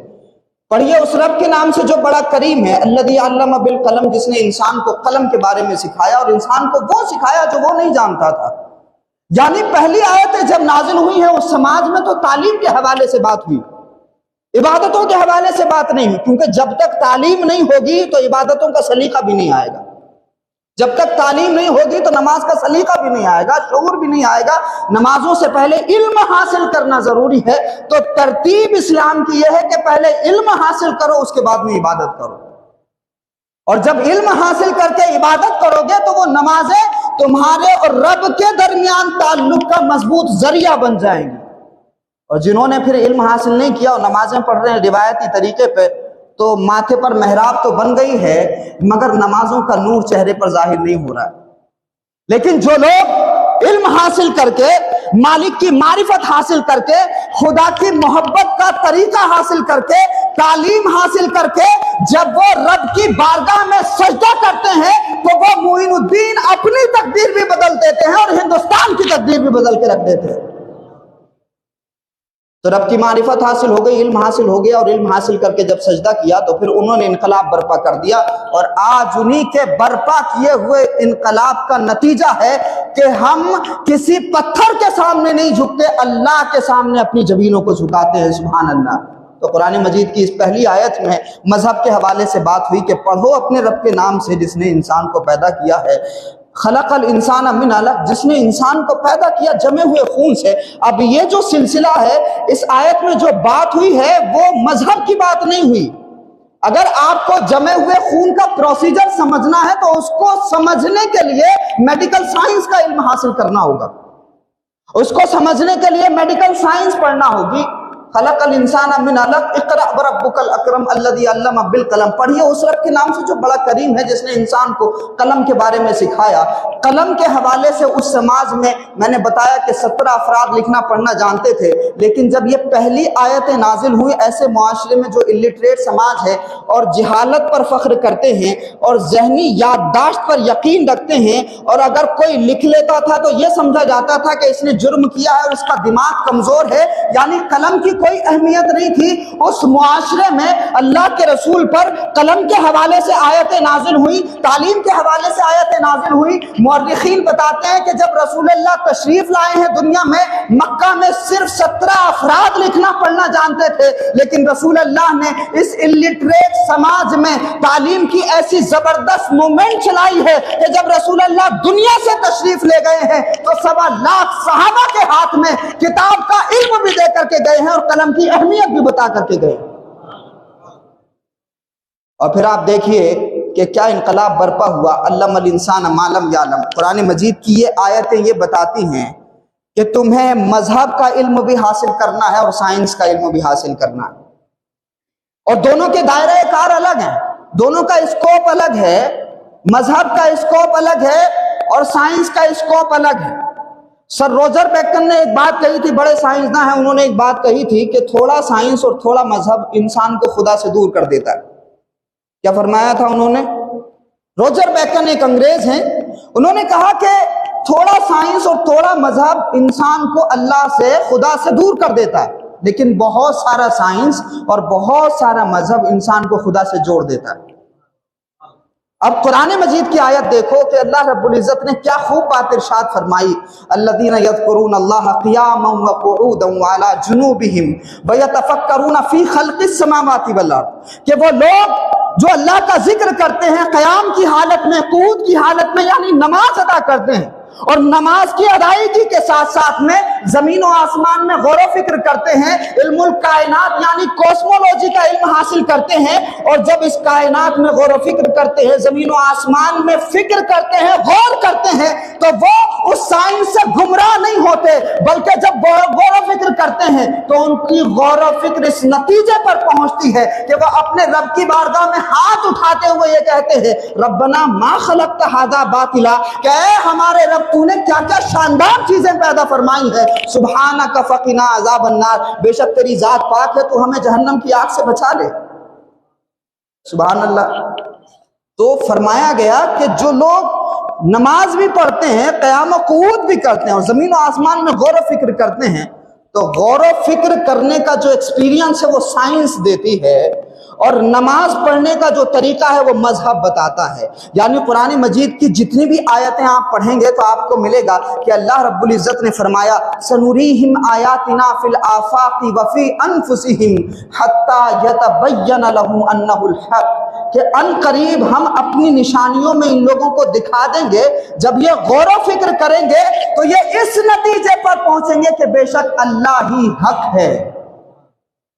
A: پڑھیے اس رب کے نام سے جو بڑا کریم ہے، الذی علم بالقلم، جس نے انسان کو قلم کے بارے میں سکھایا اور انسان کو وہ سکھایا جو وہ نہیں جانتا تھا۔ یعنی پہلی آیتیں جب نازل ہوئی ہیں اس سماج میں تو تعلیم کے حوالے سے بات ہوئی، عبادتوں کے حوالے سے بات نہیں ہوئی، کیونکہ جب تک تعلیم نہیں ہوگی تو عبادتوں کا سلیقہ بھی نہیں آئے گا۔ جب تک تعلیم نہیں ہوگی تو نماز کا سلیقہ بھی نہیں آئے گا، شعور بھی نہیں آئے گا۔ نمازوں سے پہلے علم حاصل کرنا ضروری ہے، تو ترتیب اسلام کی یہ ہے کہ پہلے علم حاصل کرو اس کے بعد میں عبادت کرو، اور جب علم حاصل کر کے عبادت کرو گے تو وہ نمازیں تمہارے اور رب کے درمیان تعلق کا مضبوط ذریعہ بن جائیں گی۔ اور جنہوں نے پھر علم حاصل نہیں کیا اور نمازیں پڑھ رہے ہیں روایتی طریقے پہ، تو ماتھے پر محراب تو بن گئی ہے مگر نمازوں کا نور چہرے پر ظاہر نہیں ہو رہا ہے۔ لیکن جو لوگ علم حاصل کر کے، مالک کی معرفت حاصل کر کے، خدا کی محبت کا طریقہ حاصل کر کے، تعلیم حاصل کر کے جب وہ رب کی بارگاہ میں سجدہ کرتے ہیں تو وہ معین الدین اپنی تقدیر بھی بدل دیتے ہیں اور ہندوستان کی تقدیر بھی بدل کے رکھ دیتے ہیں۔ تو رب کی معرفت حاصل ہو گئی، علم حاصل ہو گیا، اور علم حاصل کر کے جب سجدہ کیا تو پھر انہوں نے انقلاب برپا کر دیا، اور آج انہی کے برپا کیے ہوئے انقلاب کا نتیجہ ہے کہ ہم کسی پتھر کے سامنے نہیں جھکتے، اللہ کے سامنے اپنی جبینوں کو جھکاتے ہیں۔ سبحان اللہ۔ تو قرآن مجید کی اس پہلی آیت میں مذہب کے حوالے سے بات ہوئی کہ پڑھو اپنے رب کے نام سے جس نے انسان کو پیدا کیا ہے۔ خلق الانسان من علق، جس نے انسان کو پیدا کیا جمے ہوئے خون سے۔ اب یہ جو سلسلہ ہے اس آیت میں جو بات ہوئی ہے وہ مذہب کی بات نہیں ہوئی۔ اگر آپ کو جمے ہوئے خون کا پروسیجر سمجھنا ہے تو اس کو سمجھنے کے لیے میڈیکل سائنس کا علم حاصل کرنا ہوگا، اس کو سمجھنے کے لیے میڈیکل سائنس پڑھنا ہوگی۔ خلق الانسان من علق اقرأ وربک الاکرم الذی علم بالقلم، پڑھیے اس رب کے نام سے جو بڑا کریم ہے، جس نے انسان کو قلم کے بارے میں سکھایا۔ قلم کے حوالے سے اس سماج میں نے بتایا کہ 17 افراد لکھنا پڑھنا جانتے تھے، لیکن جب یہ پہلی آیتیں نازل ہوئی ایسے معاشرے میں جو الٹریٹ سماج ہے اور جہالت پر فخر کرتے ہیں اور ذہنی یادداشت پر یقین رکھتے ہیں، اور اگر کوئی لکھ لیتا تھا تو یہ سمجھا جاتا تھا کہ اس نے جرم کیا ہے اور اس کا دماغ کمزور ہے، یعنی قلم کی کوئی اہمیت نہیں تھی۔ اس معاشرے میں اللہ کے رسول پر قلم کے حوالے سے آیتیں نازل ہوئی، تعلیم کے حوالے سے آیتیں نازل ہوئی۔ مورخین بتاتے ہیں کہ جب رسول اللہ تشریف لائے ہیں دنیا میں، مکہ میں صرف 17 افراد لکھنا پڑھنا جانتے تھے، لیکن رسول اللہ نے اس الٹریٹ سماج میں تعلیم کی ایسی زبردست موومنٹ چلائی ہے کہ جب رسول اللہ دنیا سے تشریف لے گئے ہیں تو 1.25 لاکھ صحابہ کے ہاتھ میں کتاب کا علم بھی دے کر کے گئے ہیں اور قلم کی اہمیت بھی بتا کر کے گئے۔ اور پھر آپ دیکھیے کہ کیا انقلاب برپا ہوا، علم الانسان ما لم یعلم۔ قرآن مجید کی یہ آیتیں یہ بتاتی ہیں کہ تمہیں مذہب کا علم بھی حاصل کرنا ہے اور سائنس کا علم بھی حاصل کرنا ہے، اور دونوں کے دائرہ کار الگ ہیں، دونوں کا اسکوپ الگ ہے۔ مذہب کا اسکوپ الگ ہے اور سائنس کا اسکوپ الگ ہے۔ سر روجر بیکن نے ایک بات کہی تھی، بڑے سائنسداں ہیں، انہوں نے ایک بات کہی تھی کہ تھوڑا سائنس اور تھوڑا مذہب انسان کو خدا سے دور کر دیتا ہے۔ کیا فرمایا تھا انہوں نے؟ روجر بیکن ایک انگریز ہیں، انہوں نے کہا کہ تھوڑا سائنس اور تھوڑا مذہب انسان کو اللہ سے، خدا سے دور کر دیتا ہے، لیکن بہت سارا سائنس اور بہت سارا مذہب انسان کو خدا سے جوڑ دیتا ہے۔ اب قرآن مجید کی آیت دیکھو کہ اللہ رب العزت نے کیا خوب بات ارشاد فرمائی، الذین یذکرون اللہ قیاما وقعودا وعلی جنوبہم ویتفکرون فی خلق السماوات والارض، کہ وہ لوگ جو اللہ کا ذکر کرتے ہیں قیام کی حالت میں، قعود کی حالت میں، یعنی نماز ادا کرتے ہیں، اور نماز کی ادائیگی کے ساتھ ساتھ میں زمین و آسمان میں غور و فکر کرتے ہیں، علم الکائنات یعنی کوسمولوجی کا علم حاصل کرتے ہیں، اور جب اس کائنات میں غور و فکر کرتے ہیں، زمین و آسمان میں فکر کرتے ہیں، غور کرتے ہیں، تو وہ اس سائنس سے گمراہ نہیں ہوتے، بلکہ جب غور و فکر کرتے ہیں تو ان کی غور و فکر اس نتیجے پر پہنچتی ہے کہ وہ اپنے رب کی بارگاہ میں ہاتھ اٹھاتے ہوئے یہ کہتے ہیں، ربنا ما خلقت ھذا باطلا، کہ اے ہمارے رب تو نے کیا کیا شاندار چیزیں پیدا فرمائی ہے، سبحانک فقنا عذاب النار، بے شک تیری ذات پاک ہے تو ہمیں جہنم کی آگ سے بچا لے۔ سبحان اللہ۔ تو فرمایا گیا کہ جو لوگ نماز بھی پڑھتے ہیں، قیام و قعود بھی کرتے ہیں اور زمین و آسمان میں غور و فکر کرتے ہیں، تو غور و فکر کرنے کا جو ایکسپیرینس ہے وہ سائنس دیتی ہے، اور نماز پڑھنے کا جو طریقہ ہے وہ مذہب بتاتا ہے۔ یعنی قرآن مجید کی جتنی بھی آیتیں آپ پڑھیں گے تو آپ کو ملے گا کہ اللہ رب العزت نے فرمایا سنوریہم آیاتنا فی الآفاق وفی انفسہم حتی یتبین لہم انہ الحق، کہ ان قریب ہم اپنی نشانیوں میں ان لوگوں کو دکھا دیں گے، جب یہ غور و فکر کریں گے تو یہ اس نتیجے پر پہنچیں گے کہ بے شک اللہ ہی حق ہے۔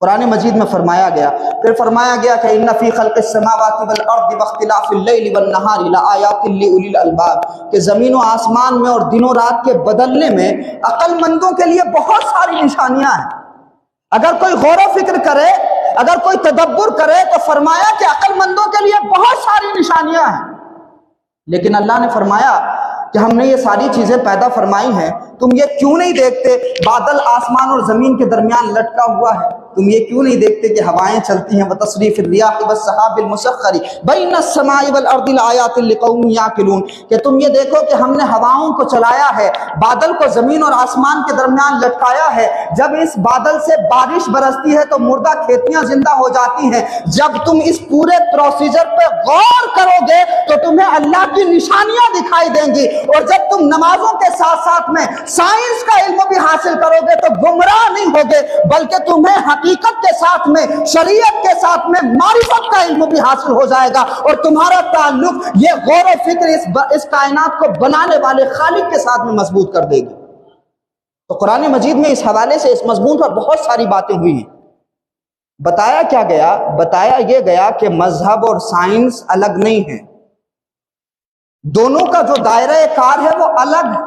A: قرآن مجید میں فرمایا گیا، پھر فرمایا گیا کہ ان فی خلق السماوات والارض واختلاف اللیل والنہار لآیات لأولی الالباب، کہ زمین و آسمان میں اور دن و رات کے بدلنے میں عقل مندوں کے لیے بہت ساری نشانیاں ہیں۔ اگر کوئی غور و فکر کرے، اگر کوئی تدبر کرے تو فرمایا کہ عقل مندوں کے لیے بہت ساری نشانیاں ہیں۔ لیکن اللہ نے فرمایا کہ ہم نے یہ ساری چیزیں پیدا فرمائی ہیں، تم یہ کیوں نہیں دیکھتے بادل آسمان اور زمین کے درمیان لٹکا ہوا ہے؟ تم یہ کیوں نہیں دیکھتے کہ ہوائیں چلتی ہیں وتصریف الریاح والسحاب المسخر بین السماء والارض لآیات لقوم یعقلون، کہ تم یہ دیکھو کہ ہم نے ہواؤں کو چلایا ہے، بادل کو زمین اور آسمان کے درمیان لٹکایا ہے، جب اس بادل سے بارش برستی ہے تو مردہ کھیتیاں زندہ ہو جاتی ہیں۔ جب تم اس پورے پروسیجر پہ غور کرو گے تو تمہیں اللہ کی نشانیاں دکھائی دیں گی، اور جب تم نمازوں کے ساتھ ساتھ میں سائنس کا علم بھی حاصل کرو گے تو گمراہ نہیں ہوگے، بلکہ تمہیں حقیقت کے ساتھ میں، شریعت کے ساتھ میں معرفت کا علم بھی حاصل ہو جائے گا، اور تمہارا تعلق یہ غور و فکر اس کائنات کو بنانے والے خالق کے ساتھ میں مضبوط کر دے گی۔ تو قرآن مجید میں اس حوالے سے اس مضمون پر بہت ساری باتیں ہوئی ہیں۔ بتایا کیا گیا؟ بتایا یہ گیا کہ مذہب اور سائنس الگ نہیں ہیں، دونوں کا جو دائرہ کار ہے وہ الگ۔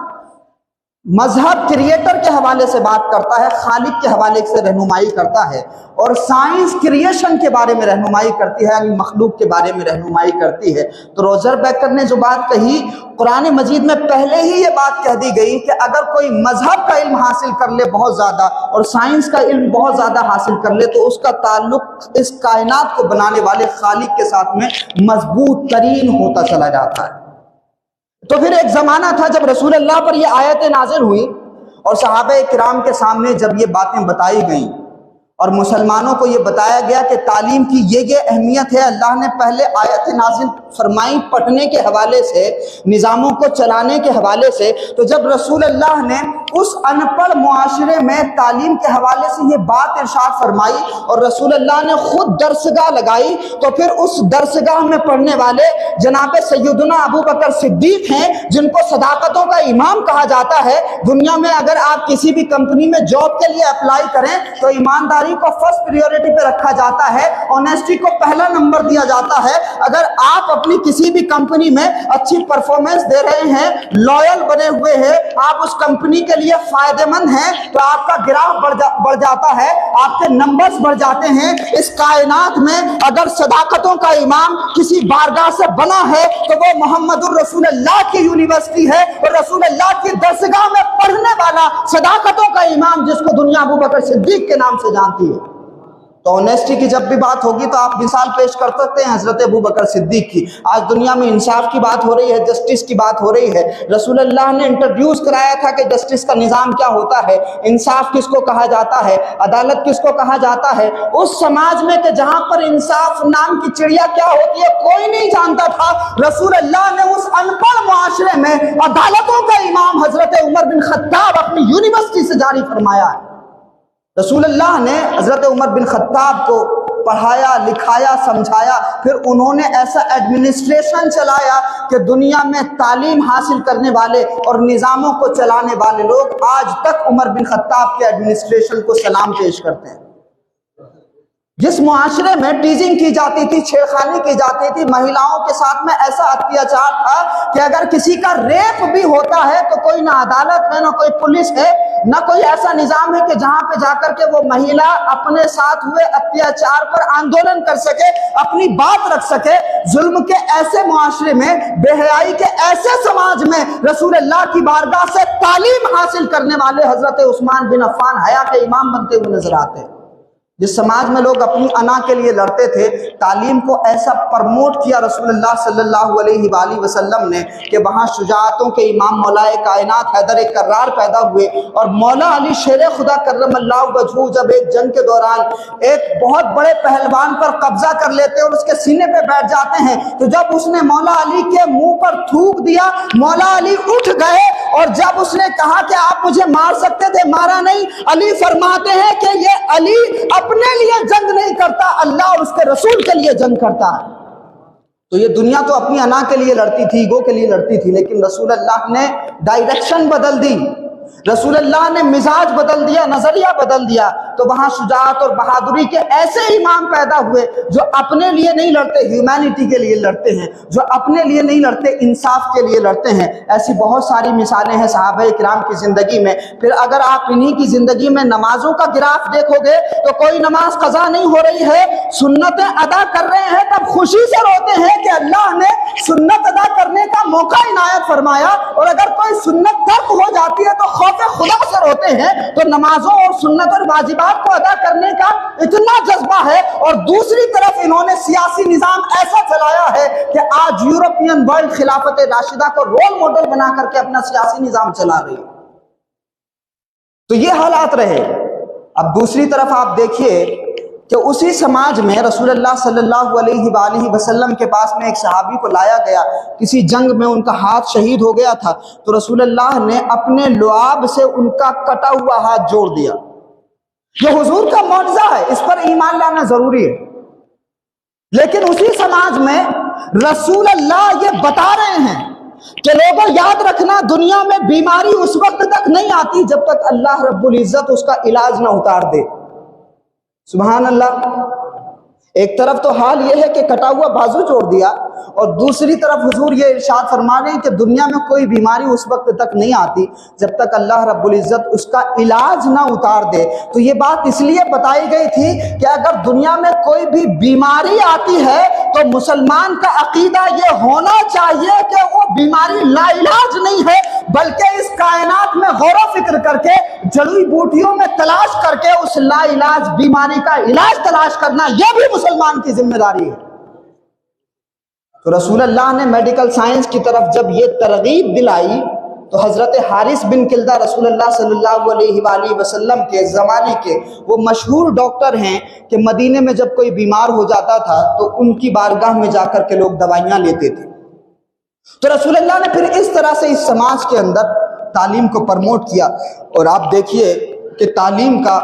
A: مذہب کریٹر کے حوالے سے بات کرتا ہے، خالق کے حوالے سے رہنمائی کرتا ہے، اور سائنس کریشن کے بارے میں رہنمائی کرتی ہے، یعنی مخلوق کے بارے میں رہنمائی کرتی ہے۔ تو روجر بیکر نے جو بات کہی، قرآن مجید میں پہلے ہی یہ بات کہہ دی گئی کہ اگر کوئی مذہب کا علم حاصل کر لے بہت زیادہ اور سائنس کا علم بہت زیادہ حاصل کر لے تو اس کا تعلق اس کائنات کو بنانے والے خالق کے ساتھ میں مضبوط ترین ہوتا چلا جاتا ہے۔ تو پھر ایک زمانہ تھا جب رسول اللہ پر یہ آیتیں نازل ہوئی اور صحابہ کرام کے سامنے جب یہ باتیں بتائی گئیں اور مسلمانوں کو یہ بتایا گیا کہ تعلیم کی یہ اہمیت ہے، اللہ نے پہلے آیتیں نازل فرمائی پڑھنے کے حوالے سے، نظاموں کو چلانے کے حوالے سے، تو جب رسول اللہ نے اس ان پڑھ معاشرے میں تعلیم کے حوالے سے یہ بات ارشاد فرمائی اور رسول اللہ نے خود درسگاہ لگائی، تو پھر اس درسگاہ میں پڑھنے والے جناب سیدنا ابو بکر صدیق ہیں، جن کو صداقتوں کا امام کہا جاتا ہے۔ دنیا میں اگر آپ کسی بھی کمپنی میں جاب کے لیے اپلائی کریں تو ایمانداری کو فرسٹ پریورٹی پہ رکھا جاتا ہے، آنیسٹی کو پہلا نمبر دیا جاتا ہے۔ اگر آپ اپنی کسی بھی کمپنی میں اچھی پرفارمنس دے رہے ہیں، لائل بنے ہوئے ہیں، آپ اس کمپنی کے لیے فائدہ مند ہیں، تو آپ کا گراف بڑھ جاتا ہے، آپ کے نمبرز بڑھ جاتے ہیں۔ اس کائنات میں اگر صداقتوں کا امام کسی بارگاہ سے بنا ہے تو وہ محمد الرسول اللہ کی یونیورسٹی ہے، اور رسول اللہ کی درسگاہ میں پڑھنے والا صداقتوں کا امام جس کو دنیا ابو بکر صدیق کے نام سے جانتی ہے۔ تو آنیسٹی کی جب بھی بات ہوگی تو آپ مثال پیش کر سکتے ہیں حضرت ابو بکر صدیق کی۔ آج دنیا میں انصاف کی بات ہو رہی ہے، جسٹس کی بات ہو رہی ہے، رسول اللہ نے انٹروڈیوس کرایا تھا کہ جسٹس کا نظام کیا ہوتا ہے، انصاف کس کو کہا جاتا ہے، عدالت کس کو کہا جاتا ہے۔ اس سماج میں کہ جہاں پر انصاف نام کی چڑیا کیا ہوتی ہے کوئی نہیں جانتا تھا، رسول اللہ نے اس ان پڑھ معاشرے میں عدالتوں کا امام حضرت عمر بن خطاب اپنی یونیورسٹی سے جاری فرمایا ہے۔ رسول اللہ نے حضرت عمر بن خطاب کو پڑھایا، لکھایا، سمجھایا، پھر انہوں نے ایسا ایڈمنسٹریشن چلایا کہ دنیا میں تعلیم حاصل کرنے والے اور نظاموں کو چلانے والے لوگ آج تک عمر بن خطاب کے ایڈمنسٹریشن کو سلام پیش کرتے ہیں۔ جس معاشرے میں ٹیزنگ کی جاتی تھی، چھیڑخانی کی جاتی تھی، مہیلاؤں کے ساتھ میں ایسا اتیاچار تھا کہ اگر کسی کا ریپ بھی ہوتا ہے تو کوئی نہ عدالت ہے، نہ کوئی پولیس ہے، نہ کوئی ایسا نظام ہے کہ جہاں پہ جا کر کے وہ مہیلا اپنے ساتھ ہوئے اتیاچار پر آندولن کر سکے، اپنی بات رکھ سکے۔ ظلم کے ایسے معاشرے میں، بے حیائی کے ایسے سماج میں رسول اللہ کی بارگاہ سے تعلیم حاصل کرنے والے حضرت عثمان بن عفان حیا کے امام بنتے ہوئے نظر آتے ہیں۔ جس سماج میں لوگ اپنی انا کے لیے لڑتے تھے، تعلیم کو ایسا پرموٹ کیا رسول اللہ صلی اللہ علیہ وآلہ وسلم نے کہ وہاں شجاعتوں کے امام مولا کائنات حیدر کرار پیدا ہوئے، اور مولا علی شیر خدا کرم اللہ وجہہ جب ایک جنگ کے دوران ایک بہت بڑے پہلوان پر قبضہ کر لیتے اور اس کے سینے پہ بیٹھ جاتے ہیں، تو جب اس نے مولا علی کے منہ پر تھوک دیا، مولا علی اٹھ گئے، اور جب اس نے کہا کہ آپ مجھے مار سکتے تھے، مارا نہیں۔ علی فرماتے ہیں کہ یہ علی اپنے لیے جنگ نہیں کرتا، اللہ اور اس کے رسول کے لیے جنگ کرتا ہے۔ تو یہ دنیا تو اپنی انا کے لیے لڑتی تھی، ایگو کے لیے لڑتی تھی، لیکن رسول اللہ نے ڈائریکشن بدل دی، رسول اللہ نے مزاج بدل دیا، نظریہ بدل دیا، تو وہاں شجاعت اور بہادری کے ایسے امام پیدا ہوئے جو اپنے لیے نہیں لڑتے، ہیومینٹی کے لیے لڑتے ہیں، جو اپنے لیے نہیں لڑتے، انصاف کے لیے لڑتے ہیں۔ ایسی بہت ساری مثالیں ہیں صحابہ کرام کی زندگی میں۔ پھر اگر آپ انہی کی زندگی میں نمازوں کا گراف دیکھو گے تو کوئی نماز قضا نہیں ہو رہی ہے، سنتیں ادا کر رہے ہیں، تب خوشی سے روتے ہیں کہ اللہ نے سنت ادا کرنے کا موقع عنایت فرمایا، اور اگر کوئی سنت ترک ہو جاتی ہے تو خوف خدا سے روتے ہیں۔ تو نمازوں اور سنت اور واجبات کو ادا کرنے کا اتنا جذبہ ہے، اور دوسری طرف انہوں نے سیاسی نظام ایسا چلایا ہے کہ آج یورپین ورلڈ خلافت راشدہ کو رول ماڈل بنا کر کے اپنا سیاسی نظام چلا رہی ہے۔ تو یہ حالات رہے۔ اب دوسری طرف آپ دیکھیے کہ اسی سماج میں رسول اللہ صلی اللہ علیہ وآلہ وسلم کے پاس میں ایک صحابی کو لایا گیا، کسی جنگ میں ان کا ہاتھ شہید ہو گیا تھا، تو رسول اللہ نے اپنے لعاب سے ان کا کٹا ہوا ہاتھ جوڑ دیا۔ یہ حضور کا معجزہ ہے، اس پر ایمان لانا ضروری ہے۔ لیکن اسی سماج میں رسول اللہ یہ بتا رہے ہیں کہ لوگوں یاد رکھنا، دنیا میں بیماری اس وقت تک نہیں آتی جب تک اللہ رب العزت اس کا علاج نہ اتار دے۔ سبحان اللہ۔ ایک طرف تو حال یہ ہے کہ کٹا ہوا بازو چھوڑ دیا، اور دوسری طرف حضور یہ ارشاد فرما رہے ہیں کہ دنیا میں کوئی بیماری اس وقت تک نہیں آتی جب تک اللہ رب العزت اس کا علاج نہ اتار دے۔ تو یہ بات اس لیے بتائی گئی تھی کہ اگر دنیا میں کوئی بھی بیماری آتی ہے تو مسلمان کا عقیدہ یہ ہونا چاہیے کہ وہ بیماری لا علاج نہیں ہے، بلکہ اس کائنات میں غور و فکر کر کے، جڑی بوٹیوں میں تلاش کر کے اس لا علاج بیماری کا علاج تلاش کرنا یہ بھی مسلمان کی ذمہ داری ہے۔ تو رسول اللہ نے میڈیکل سائنس کی طرف جب یہ ترغیب دلائی تو حضرت حارث بن کلدہ رسول اللہ صلی اللہ علیہ وآلہ وسلم کے زمانے کے وہ مشہور ڈاکٹر ہیں کہ مدینے میں جب کوئی بیمار ہو جاتا تھا تو ان کی بارگاہ میں جا کر کے لوگ دوائیاں لیتے تھے۔ تو رسول اللہ نے پھر اس طرح سے اس سماج کے اندر تعلیم کو پرموٹ کیا، اور آپ دیکھیے کہ تعلیم کا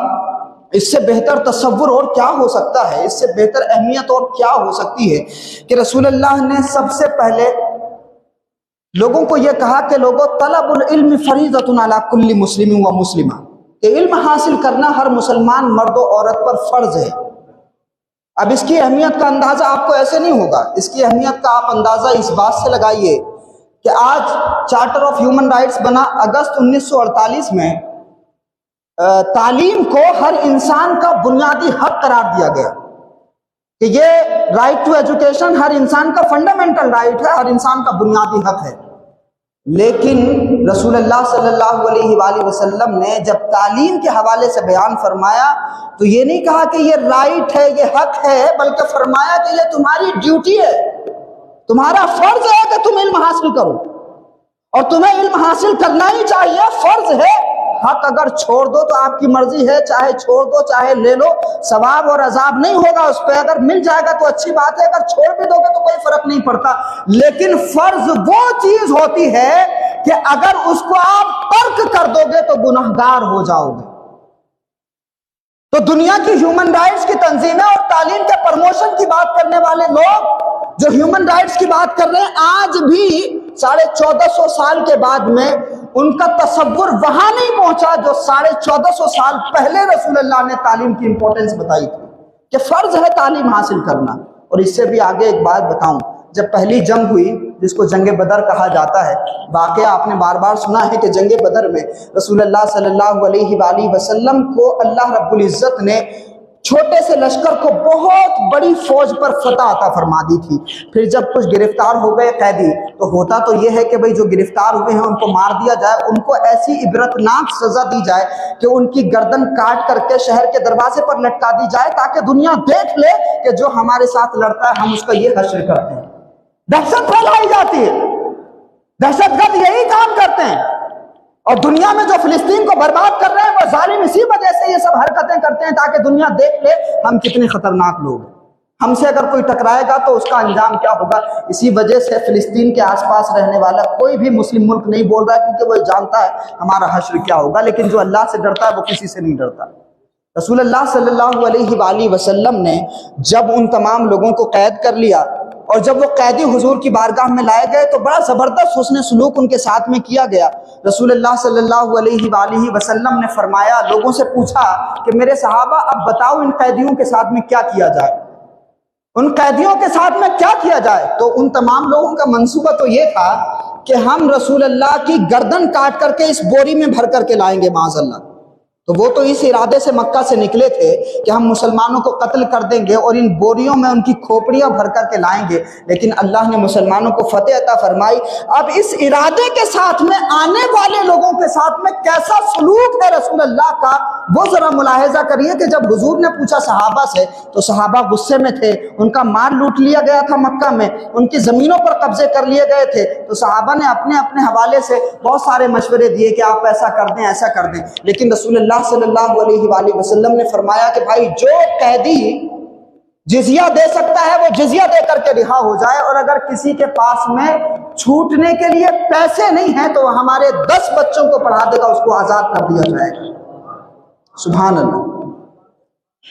A: اس سے بہتر تصور اور کیا ہو سکتا ہے، اس سے بہتر اہمیت اور کیا ہو سکتی ہے کہ رسول اللہ نے سب سے پہلے لوگوں کو یہ کہا کہ لوگوں طلب العلم فریضۃ علی کل مسلم و مسلمہ، کہ علم حاصل کرنا ہر مسلمان مرد و عورت پر فرض ہے۔ اب اس کی اہمیت کا اندازہ آپ کو ایسے نہیں ہوگا، اس کی اہمیت کا آپ اندازہ اس بات سے لگائیے کہ آج چارٹر آف ہیومن رائٹس بنا اگست 1948 میں تعلیم کو ہر انسان کا بنیادی حق قرار دیا گیا کہ یہ رائٹ ٹو ایجوکیشن ہر انسان کا فنڈامنٹل رائٹ ہے، ہر انسان کا بنیادی حق ہے۔ لیکن رسول اللہ صلی اللہ علیہ وآلہ وسلم نے جب تعلیم کے حوالے سے بیان فرمایا تو یہ نہیں کہا کہ یہ رائٹ ہے، یہ حق ہے، بلکہ فرمایا کہ یہ تمہاری ڈیوٹی ہے، تمہارا فرض ہے کہ تم علم حاصل کرو، اور تمہیں علم حاصل کرنا ہی چاہیے، فرض ہے۔ حق اگر چھوڑ دو تو آپ کی مرضی ہے، چاہے چھوڑ دو چاہے لے لو، ثواب اور عذاب نہیں ہوگا اس پہ، اگر مل جائے گا تو اچھی بات ہے، اگر چھوڑ بھی دو گے تو کوئی فرق نہیں پڑتا۔ لیکن فرض وہ چیز ہوتی ہے کہ اگر اس کو آپ ترک کر دو گے تو گنہگار ہو جاؤ گے۔ تو دنیا کی ہیومن رائٹس کی تنظیمیں اور تعلیم کے پروموشن کی بات کرنے والے لوگ جو ہیومن رائٹس کی بات کر رہے ہیں، آج بھی 1450 سال کے بعد میں ان کا تصور وہاں نہیں پہنچا جو 1450 سال پہلے رسول اللہ نے تعلیم کی امپورٹنس بتائی تھی کہ فرض ہے تعلیم حاصل کرنا۔ اور اس سے بھی آگے ایک بات بتاؤں، جب پہلی جنگ ہوئی جس کو جنگ بدر کہا جاتا ہے، واقعہ آپ نے بار بار سنا ہے کہ جنگ بدر میں رسول اللہ صلی اللہ علیہ وآلہ وسلم کو اللہ رب العزت نے چھوٹے سے لشکر کو بہت بڑی فوج پر فتح عطا فرما دی تھی۔ پھر جب کچھ گرفتار ہو گئے قیدی تو ہوتا تو یہ ہے کہ بھئی جو گرفتار ہوئے ہیں ان کو مار دیا جائے، ان کو ایسی عبرتناک سزا دی جائے کہ ان کی گردن کاٹ کر کے شہر کے دروازے پر لٹکا دی جائے تاکہ دنیا دیکھ لے کہ جو ہمارے ساتھ لڑتا ہے ہم اس کا یہ حشر کرتے ہیں۔ دہشت پھیلائی جاتی ہے، دہشت گرد یہی کام کرتے ہیں، اور دنیا میں جو فلسطین کو برباد کر رہے ہیں وہ ظالم اسی وجہ سے یہ سب حرکتیں کرتے ہیں تاکہ دنیا دیکھ لے ہم کتنے خطرناک لوگ ہیں۔ ہم سے اگر کوئی ٹکرائے گا تو اس کا انجام کیا ہوگا۔ اسی وجہ سے فلسطین کے آس پاس رہنے والا کوئی بھی مسلم ملک نہیں بول رہا ہے، کیونکہ وہ جانتا ہے ہمارا حشر کیا ہوگا، لیکن جو اللہ سے ڈرتا ہے وہ کسی سے نہیں ڈرتا۔ رسول اللہ صلی اللہ علیہ وآلہ وسلم نے جب ان تمام لوگوں کو قید کر لیا اور جب وہ قیدی حضور کی بارگاہ میں لائے گئے تو بڑا زبردست حسن سلوک ان کے ساتھ میں کیا گیا۔ رسول اللہ صلی اللہ علیہ وآلہ وسلم نے فرمایا، لوگوں سے پوچھا کہ میرے صحابہ اب بتاؤ ان قیدیوں کے ساتھ میں کیا کیا جائے، ان قیدیوں کے ساتھ میں کیا کیا جائے؟ تو ان تمام لوگوں کا منصوبہ تو یہ تھا کہ ہم رسول اللہ کی گردن کاٹ کر کے اس بوری میں بھر کر کے لائیں گے معاذ اللہ۔ تو وہ تو اس ارادے سے مکہ سے نکلے تھے کہ ہم مسلمانوں کو قتل کر دیں گے اور ان بوریوں میں ان کی کھوپڑیاں بھر کر کے لائیں گے، لیکن اللہ نے مسلمانوں کو فتح عطا فرمائی۔ اب اس ارادے کے ساتھ میں آنے والے لوگوں کے ساتھ میں کیسا سلوک ہے رسول اللہ کا، وہ ذرا ملاحظہ کریے کہ جب حضور نے پوچھا صحابہ سے تو صحابہ غصے میں تھے، ان کا مال لوٹ لیا گیا تھا مکہ میں، ان کی زمینوں پر قبضے کر لیے گئے تھے، تو صحابہ نے اپنے اپنے حوالے سے بہت سارے مشورے دیے کہ آپ ایسا کر دیں ایسا کر دیں، لیکن رسول اللہ صلی اللہ علیہ وآلہ وسلم نے فرمایا کہ بھائی جو قیدی جزیہ دے سکتا ہے وہ جزیہ دے کر کے رہا ہو جائے، اور اگر کسی کے پاس میں چھوٹنے کے لیے پیسے نہیں ہیں تو ہمارے 10 بچوں کو پڑھا دے گا، اس کو آزاد کر دیا جائے گا۔ سبحان اللہ۔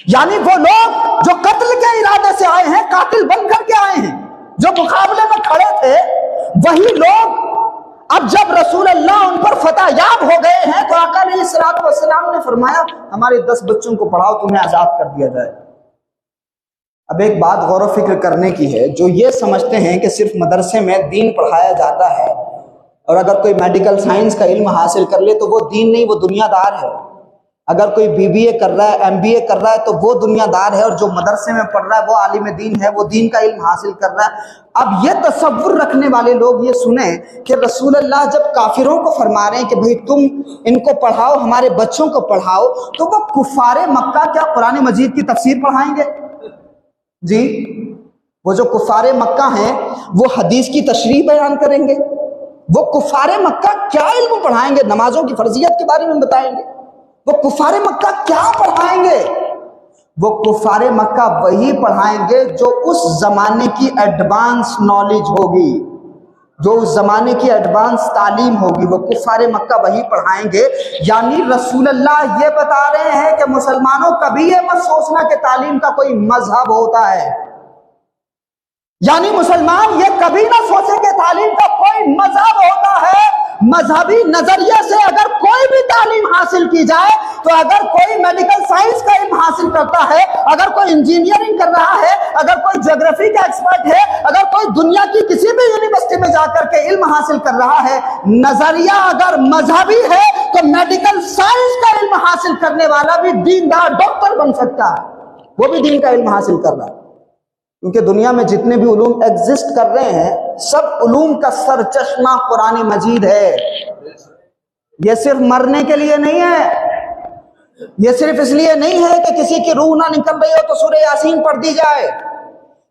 A: یعنی وہ لوگ جو قتل کے ارادے سے آئے ہیں، قاتل بن کر کے آئے ہیں، جو مقابلے میں کھڑے تھے، وہی لوگ اب جب رسول اللہ ان پر فتح یاب ہو گئے ہیں تو آقا علیہ الصلوۃ والسلام نے فرمایا ہمارے 10 بچوں کو پڑھاؤ، تمہیں آزاد کر دیا جائے۔ اب ایک بات غور و فکر کرنے کی ہے، جو یہ سمجھتے ہیں کہ صرف مدرسے میں دین پڑھایا جاتا ہے اور اگر کوئی میڈیکل سائنس کا علم حاصل کر لے تو وہ دین نہیں، وہ دنیا دار ہے۔ اگر کوئی BBA کر رہا ہے، MBA کر رہا ہے تو وہ دنیا دار ہے، اور جو مدرسے میں پڑھ رہا ہے وہ عالم دین ہے، وہ دین کا علم حاصل کر رہا ہے۔ اب یہ تصور رکھنے والے لوگ یہ سنیں کہ رسول اللہ جب کافروں کو فرما رہے ہیں کہ بھئی تم ان کو پڑھاؤ، ہمارے بچوں کو پڑھاؤ، تو وہ کفار مکہ کیا قرآن مجید کی تفسیر پڑھائیں گے؟ جی، وہ جو کفار مکہ ہیں وہ حدیث کی تشریح بیان کریں گے؟ وہ کفار مکہ کیا علم پڑھائیں گے؟ نمازوں کی فرضیت کے بارے میں بتائیں گے؟ وہ کفار مکہ کیا پڑھائیں گے؟ وہ کفار مکہ وہی پڑھائیں گے جو اس زمانے کی ایڈوانس نالج ہوگی، جو اس زمانے کی ایڈوانس تعلیم ہوگی، وہ کفار مکہ وہی پڑھائیں گے۔ یعنی رسول اللہ یہ بتا رہے ہیں کہ مسلمانوں کبھی یہ مت سوچنا کہ تعلیم کا کوئی مذہب ہوتا ہے، یعنی مسلمان یہ کبھی نہ سوچے کہ تعلیم کا کوئی مذہب ہوتا ہے۔ مذہبی نظریے سے اگر کوئی بھی تعلیم حاصل کی جائے تو اگر کوئی میڈیکل سائنس کا علم حاصل کرتا ہے، اگر کوئی انجینئرنگ کر رہا ہے، اگر کوئی جغرافی کا ایکسپرٹ ہے، اگر کوئی دنیا کی کسی بھی یونیورسٹی میں جا کر کے علم حاصل کر رہا ہے، نظریہ اگر مذہبی ہے تو میڈیکل سائنس کا علم حاصل کرنے والا بھی دیندار ڈاکٹر بن سکتا ہے، وہ بھی دین کا علم حاصل کر رہا ہے۔ کیونکہ دنیا میں جتنے بھی علوم ایگزسٹ کر رہے ہیں سب علوم کا سرچشمہ قرآن مجید ہے۔ یہ صرف مرنے کے لیے نہیں ہے، یہ صرف اس لیے نہیں ہے کہ کسی کی روح نہ نکل رہی ہو تو سورہ یاسین پڑھ دی جائے،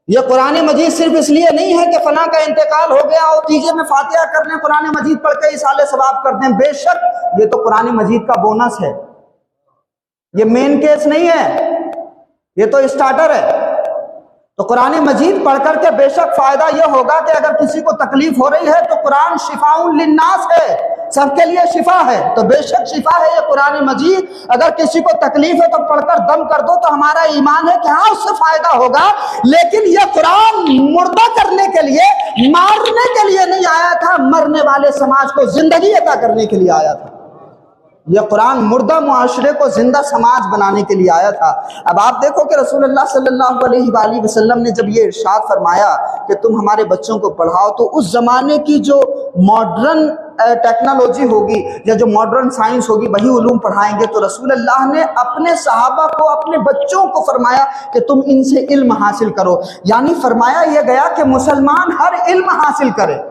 A: یہ قرآن مجید صرف اس لیے نہیں ہے کہ فلاں کا انتقال ہو گیا اور تیجے میں فاتحہ کر لیں، قرآن مجید پڑھ کے ایصال ثواب کر دیں۔ بے شک یہ تو قرآن مجید کا بونس ہے، یہ مین کیس نہیں ہے، یہ تو اسٹارٹر ہے۔ تو قرآن مجید پڑھ کر کے بے شک فائدہ یہ ہوگا کہ اگر کسی کو تکلیف ہو رہی ہے تو قرآن شفاء للناس ہے، سب کے لیے شفا ہے، تو بے شک شفا ہے یہ قرآن مجید۔ اگر کسی کو تکلیف ہے تو پڑھ کر دم کر دو تو ہمارا ایمان ہے کہ ہاں اس سے فائدہ ہوگا، لیکن یہ قرآن مردہ کرنے کے لیے، مارنے کے لیے نہیں آیا تھا، مرنے والے سماج کو زندگی عطا کرنے کے لیے آیا تھا۔ یہ قرآن مردہ معاشرے کو زندہ سماج بنانے کے لیے آیا تھا۔ اب آپ دیکھو کہ رسول اللہ صلی اللہ علیہ وآلہ وسلم نے جب یہ ارشاد فرمایا کہ تم ہمارے بچوں کو پڑھاؤ، تو اس زمانے کی جو ماڈرن ٹیکنالوجی ہوگی یا جو ماڈرن سائنس ہوگی وہی علوم پڑھائیں گے۔ تو رسول اللہ نے اپنے صحابہ کو، اپنے بچوں کو فرمایا کہ تم ان سے علم حاصل کرو، یعنی فرمایا یہ گیا کہ مسلمان ہر علم حاصل کرے،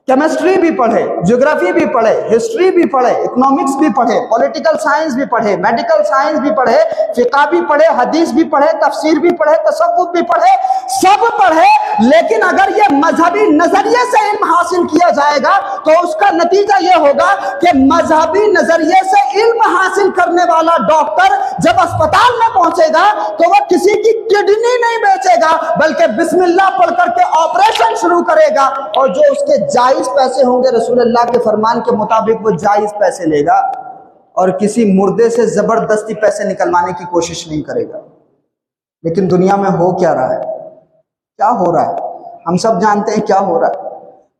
A: کیمسٹری بھی پڑھے، جغرافی بھی پڑھے، ہسٹری بھی پڑھے، اکنامکس بھی پڑھے، پولیٹیکل سائنس بھی پڑھے، میڈیکل سائنس بھی پڑھے، فقہ بھی پڑھے، حدیث بھی پڑھے، تفسیر بھی پڑھے، تصوف بھی پڑھے، سب پڑھے۔ لیکن اگر یہ مذہبی نظریے سے علم حاصل کیا جائے گا تو اس کا نتیجہ یہ ہوگا کہ مذہبی نظریے سے علم حاصل کرنے والا ڈاکٹر جب اسپتال میں پہنچے گا تو وہ کسی کی کڈنی نہیں بیچے گا بلکہ بسم اللہ پڑھ کر کے آپریشن شروع کرے گا، اور جو اس کے جائز پیسے ہوں گے رسول اللہ کے فرمان کے مطابق وہ جائز پیسے لے گا، اور کسی مردے سے زبردستی پیسے نکلوانے کی کوشش نہیں کرے گا۔ لیکن دنیا میں ہو کیا رہا ہے؟ کیا ہو رہا ہے؟ ہم سب جانتے ہیں کیا ہو رہا ہے۔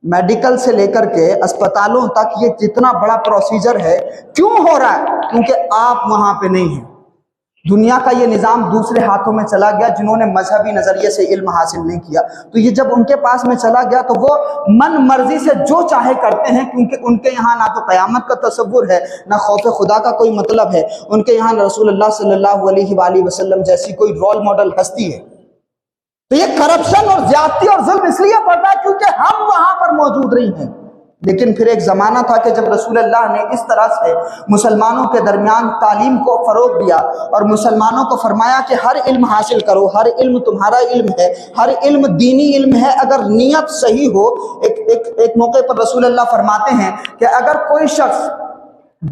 A: میڈیکل سے لے کر کے اسپتالوں تک یہ کتنا بڑا پروسیجر ہے۔ کیوں ہو رہا ہے؟ کیونکہ آپ وہاں پہ نہیں ہیں۔ دنیا کا یہ نظام دوسرے ہاتھوں میں چلا گیا جنہوں نے مذہبی نظریے سے علم حاصل نہیں کیا، تو یہ جب ان کے پاس میں چلا گیا تو وہ من مرضی سے جو چاہے کرتے ہیں، کیونکہ ان کے یہاں نہ تو قیامت کا تصور ہے، نہ خوف خدا کا کوئی مطلب ہے، ان کے یہاں رسول اللہ صلی اللہ علیہ وآلہ وسلم جیسی کوئی رول ماڈل ہستی ہے۔ تو یہ کرپشن اور زیادتی اور ظلم اس لیے بڑھ رہا ہے کیونکہ ہم وہاں پر موجود نہیں ہیں۔ لیکن پھر ایک زمانہ تھا کہ جب رسول اللہ نے اس طرح سے مسلمانوں کے درمیان تعلیم کو فروغ دیا اور مسلمانوں کو فرمایا کہ ہر علم حاصل کرو، ہر علم تمہارا علم ہے، ہر علم دینی علم ہے اگر نیت صحیح ہو۔ ایک موقع پر رسول اللہ فرماتے ہیں کہ اگر کوئی شخص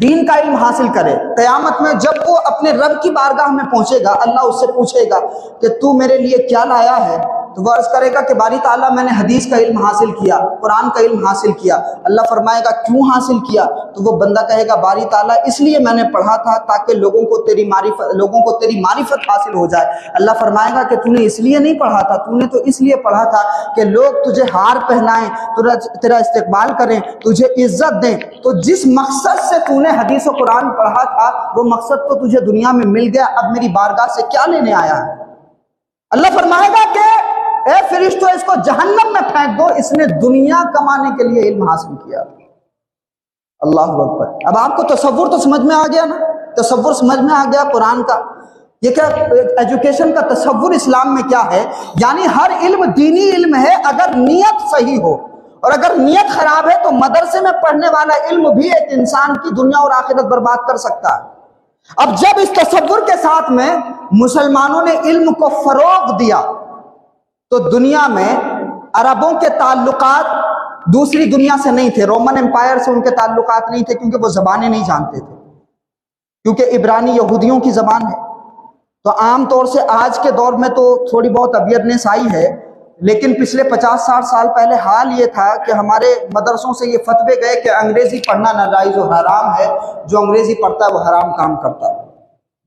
A: دین کا علم حاصل کرے، قیامت میں جب وہ اپنے رب کی بارگاہ میں پہنچے گا، اللہ اس سے پوچھے گا کہ تو میرے لیے کیا لایا ہے؟ تو وہ عرض کرے گا کہ باری تعالیٰ میں نے حدیث کا علم حاصل کیا، قرآن کا علم حاصل کیا۔ اللہ فرمائے گا کیوں حاصل کیا؟ تو وہ بندہ کہے گا باری تعالیٰ اس لیے میں نے پڑھا تھا تاکہ لوگوں کو تیری معرفت حاصل ہو جائے۔ اللہ فرمائے گا کہ تو نے اس لیے نہیں پڑھا تھا، تو نے تو اس لیے پڑھا تھا کہ لوگ تجھے ہار پہنائیں، تیرا استقبال کریں، تجھے عزت دیں۔ تو جس مقصد سے تو نے حدیث و قرآن پڑھا تھا وہ مقصد تو تجھے دنیا میں مل گیا، اب میری بارگاہ سے کیا لینے آیا ہے؟ اللہ فرمائے گا کہ اے فرشتوں اس کو جہنم میں پھینک دو، اس نے دنیا کمانے کے لیے علم حاصل کیا۔ اللہ اکبر۔ اب آپ کو تصور تو سمجھ میں آ گیا نا، تصور سمجھ میں آ گیا قرآن کا۔ یہ کیا ایجوکیشن کا تصور اسلام میں کیا ہے؟ یعنی ہر علم دینی علم ہے اگر نیت صحیح ہو، اور اگر نیت خراب ہے تو مدرسے میں پڑھنے والا علم بھی ایک انسان کی دنیا اور آخرت برباد کر سکتا ہے۔ اب جب اس تصور کے ساتھ میں مسلمانوں نے علم کو فروغ دیا تو دنیا میں عربوں کے تعلقات دوسری دنیا سے نہیں تھے، رومن امپائر سے ان کے تعلقات نہیں تھے، کیونکہ وہ زبانیں نہیں جانتے تھے، کیونکہ عبرانی یہودیوں کی زبان ہے۔ تو عام طور سے آج کے دور میں تو تھوڑی بہت اویئرنیس آئی ہے، لیکن پچھلے 50-60 سال پہلے حال یہ تھا کہ ہمارے مدرسوں سے یہ فتوے گئے کہ انگریزی پڑھنا ناجائز و حرام ہے، جو انگریزی پڑھتا ہے وہ حرام کام کرتا ہے۔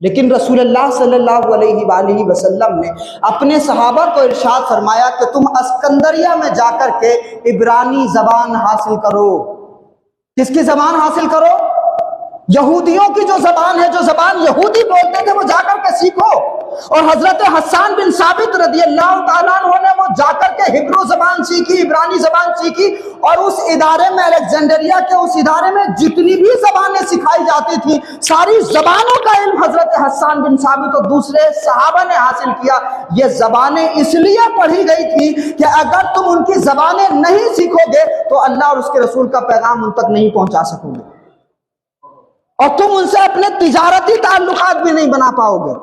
A: لیکن رسول اللہ صلی اللہ علیہ وآلہ وسلم نے اپنے صحابہ کو ارشاد فرمایا کہ تم اسکندریہ میں جا کر کے عبرانی زبان حاصل کرو۔ کس کی زبان حاصل کرو؟ یہودیوں کی جو زبان ہے، جو زبان یہودی بولتے تھے وہ جا کر کے سیکھو۔ اور حضرت حسان بن ثابت رضی اللہ تعالیٰ عنہ نے وہ جا کر کے ہبرو زبان سیکھی، عبرانی زبان سیکھی، اور اس ادارے میں، الیگزینڈریا کے اس ادارے میں جتنی بھی زبانیں سکھائی جاتی تھی ساری زبانوں کا علم حضرت حسان بن ثابت اور دوسرے صحابہ نے حاصل کیا۔ یہ زبانیں اس لیے پڑھی گئی تھی کہ اگر تم ان کی زبانیں نہیں سیکھو گے تو اللہ اور اس کے رسول کا پیغام ان تک نہیں پہنچا سکو گے، اور تم ان سے اپنے تجارتی تعلقات بھی نہیں بنا پاؤ گے،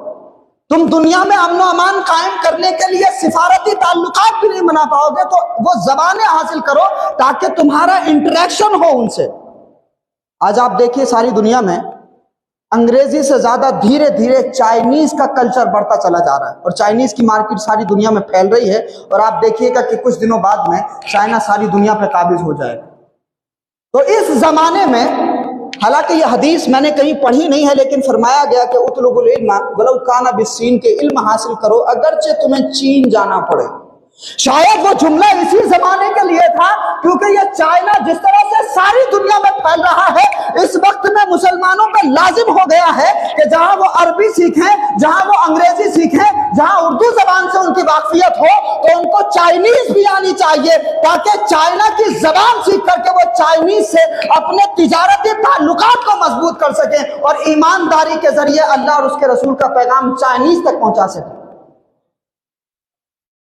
A: تم دنیا میں امن و امان قائم کرنے کے لیے سفارتی تعلقات بھی نہیں بنا پاؤ گے۔ تو وہ زبانیں حاصل کرو تاکہ تمہارا انٹریکشن ہو ان سے۔ آج آپ دیکھیے ساری دنیا میں انگریزی سے زیادہ دھیرے دھیرے چائنیز کا کلچر بڑھتا چلا جا رہا ہے، اور چائنیز کی مارکیٹ ساری دنیا میں پھیل رہی ہے، اور آپ دیکھیے گا کہ کچھ دنوں بعد میں چائنا ساری دنیا پہ قابض ہو جائے گا۔ تو اس زمانے میں، حالانکہ یہ حدیث میں نے کہیں پڑھی نہیں ہے، لیکن فرمایا گیا کہ اطلبوا العلم ولو کان بالصین، کے علم حاصل کرو اگرچہ تمہیں چین جانا پڑے۔ شاید وہ جملہ اسی زمانے کے لیے تھا، کیونکہ یہ چائنا جس طرح سے ساری دنیا میں پھیل رہا ہے، اس وقت میں مسلمانوں پہ لازم ہو گیا ہے کہ جہاں وہ عربی سیکھیں، جہاں وہ انگریزی سیکھیں، جہاں اردو زبان سے ان کی واقفیت ہو تو ان کو چائنیز بھی آنی چاہیے، تاکہ چائنا کی زبان سیکھ کر کے وہ چائنیز سے اپنے تجارتی تعلقات کو مضبوط کر سکیں اور ایمانداری کے ذریعے اللہ اور اس کے رسول کا پیغام چائنیز تک پہنچا سکیں۔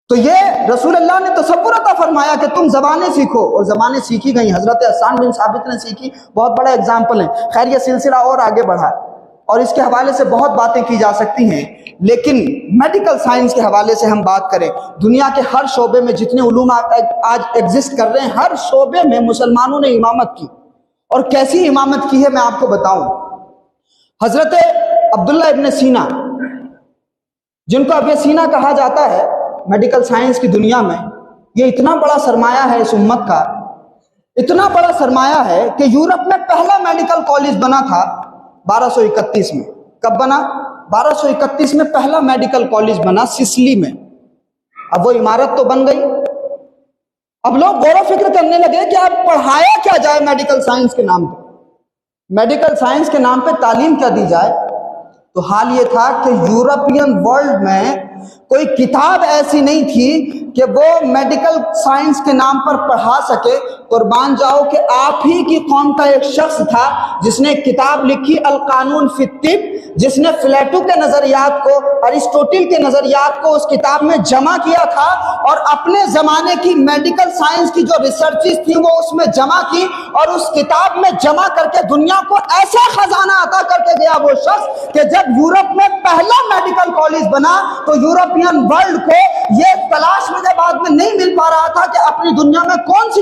A: تو یہ رسول اللہ نے تصور عطا فرمایا کہ تم زبانیں سیکھو، اور زبانیں سیکھی گئیں۔ حضرت حسان بن ثابت نے سیکھی، بہت بڑا اگزامپل ہے۔ خیر یہ سلسلہ اور آگے بڑھا اور اس کے حوالے سے بہت باتیں کی جا سکتی ہیں، لیکن میڈیکل سائنس کے حوالے سے ہم بات کریں، دنیا کے ہر شعبے میں جتنے علوم آج ایگزسٹ کر رہے ہیں، ہر شعبے میں مسلمانوں نے امامت کی، اور کیسی امامت کی ہے میں آپ کو بتاؤں۔ حضرت عبداللہ ابن سینا، جن کو ابن سینا کہا جاتا ہے میڈیکل سائنس کی دنیا میں، یہ اتنا بڑا سرمایہ ہے اس امت کا، اتنا بڑا سرمایہ ہے کہ یورپ میں پہلا میڈیکل کالج بنا تھا 1231 میں۔ کب بنا؟ 1231 میں پہلا میڈیکل کالج بنا سسلی میں۔ اب وہ عمارت تو بن گئی، اب لوگ غور و فکر کرنے لگے کہ اب پڑھایا کیا جائے میڈیکل سائنس کے نام پہ، میڈیکل سائنس کے نام پہ تعلیم کیا دی جائے۔ تو حال یہ تھا کہ یورپین ورلڈ میں کوئی کتاب ایسی نہیں تھی کہ وہ میڈیکل سائنس کے نام پر پڑھا سکے۔ قربان جاؤ کہ آپ ہی کی قوم کا ایک شخص تھا جس نے کتاب لکھی القانون فی الطب، جس نے پلیٹو کے نظریات کو، ارسطوٹل کے نظریات کو اس کتاب میں جمع کیا تھا، اور اپنے زمانے کی میڈیکل سائنس کی جو ریسرچز تھی وہ اس میں جمع کی، اور اس کتاب میں جمع کر کے دنیا کو ایسا خزانہ عطا کر کے گیا وہ شخص کہ جب یورپ میں پہلا میڈیکل کالج بنا تو یورپین ورلڈ کو یہ تلاش مجھے بعد میں نہیں مل پا رہا تھا کہ اپنی دنیا میں کون سی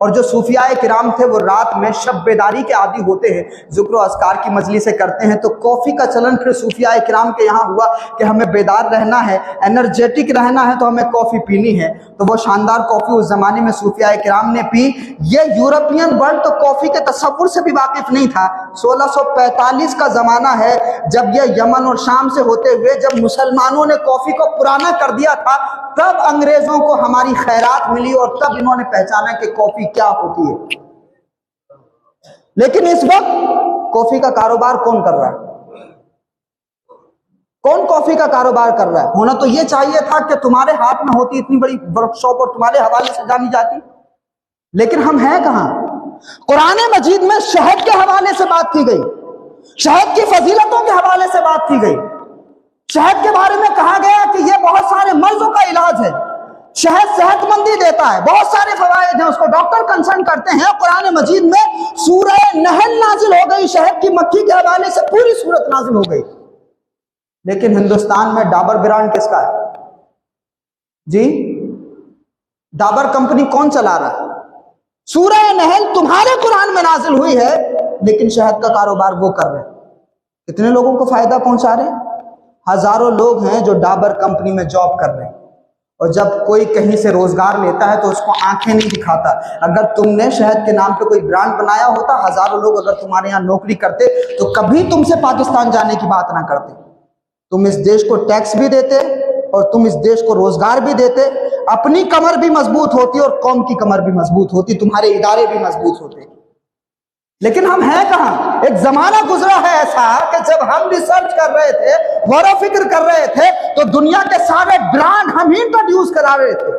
A: اور جو صوفیاء کرام تھے وہ رات میں شب بیداری کے عادی ہوتے ہیں، ذکر و اذکار کی مجلسیں کرتے ہیں، تو کافی کا چلن پھر صوفیاء کرام کے یہاں ہوا کہ ہمیں بیدار رہنا ہے، انرجیٹک رہنا ہے، تو ہمیں کافی پینی ہے۔ تو وہ شاندار کافی اس زمانے میں صوفیاء کرام نے پی۔ یہ یورپین ورلڈ تو کافی کے تصور سے بھی واقف نہیں تھا۔ 1645 کا زمانہ ہے جب یہ یمن اور شام سے ہوتے ہوئے جب مسلمانوں نے کافی کو پرانا کر دیا تھا، تب انگریزوں کو ہماری خیرات ملی اور تب انہوں نے پہچانا کہ کافی کیا ہوتی ہے۔ لیکن اس وقت کافی کا کاروبار کون کر رہا ہے؟ کون کافی کا کاروبار کر رہا ہے؟ ہونا تو یہ چاہیے تھا کہ تمہارے ہاتھ میں ہوتی اتنی بڑی ورک شاپ اور تمہارے حوالے سے جانی جاتی، لیکن ہم ہیں کہاں؟ قرآن مجید میں شہد کے حوالے سے بات کی گئی، شہد کی فضیلتوں کے حوالے سے بات کی گئی، شہد کے بارے میں کہا گیا کہ یہ بہت سارے مرضوں کا علاج ہے، شہد صحت مندی دیتا ہے، بہت سارے فوائد ہیں، اس کو ڈاکٹر کنسرن کرتے ہیں۔ قرآن مجید میں سورہ نحل نازل ہو گئی، شہد کی مکھی کے حوالے سے پوری سورت نازل ہو گئی، لیکن ہندوستان میں ڈابر برانڈ کس کا ہے؟ جی ڈابر کمپنی کون چلا رہا ہے؟ سورہ نحل تمہارے قرآن میں نازل ہوئی ہے، لیکن شہد کا کاروبار وہ کر رہے ہیں۔ کتنے لوگوں کو فائدہ پہنچا رہے ہیں؟ ہزاروں لوگ ہیں جو ڈابر کمپنی میں جاب کر رہے ہیں، اور جب کوئی کہیں سے روزگار لیتا ہے تو اس کو آنکھیں نہیں دکھاتا۔ اگر تم نے شہد کے نام پہ کوئی برانڈ بنایا ہوتا، ہزاروں لوگ اگر تمہارے یہاں نوکری کرتے تو کبھی تم سے پاکستان جانے کی بات نہ کرتے۔ تم اس دیش کو ٹیکس بھی دیتے اور تم اس دیش کو روزگار بھی دیتے، اپنی کمر بھی مضبوط ہوتی اور قوم کی کمر بھی مضبوط ہوتی، تمہارے ادارے بھی مضبوط ہوتے۔ لیکن ہم ہیں کہاں؟ ایک زمانہ گزرا ہے ایسا کہ جب ہم ریسرچ کر رہے تھے، غور و فکر کر رہے تھے، تو دنیا کے سارے برانڈ ہم ہی انٹروڈیوس کرا رہے تھے۔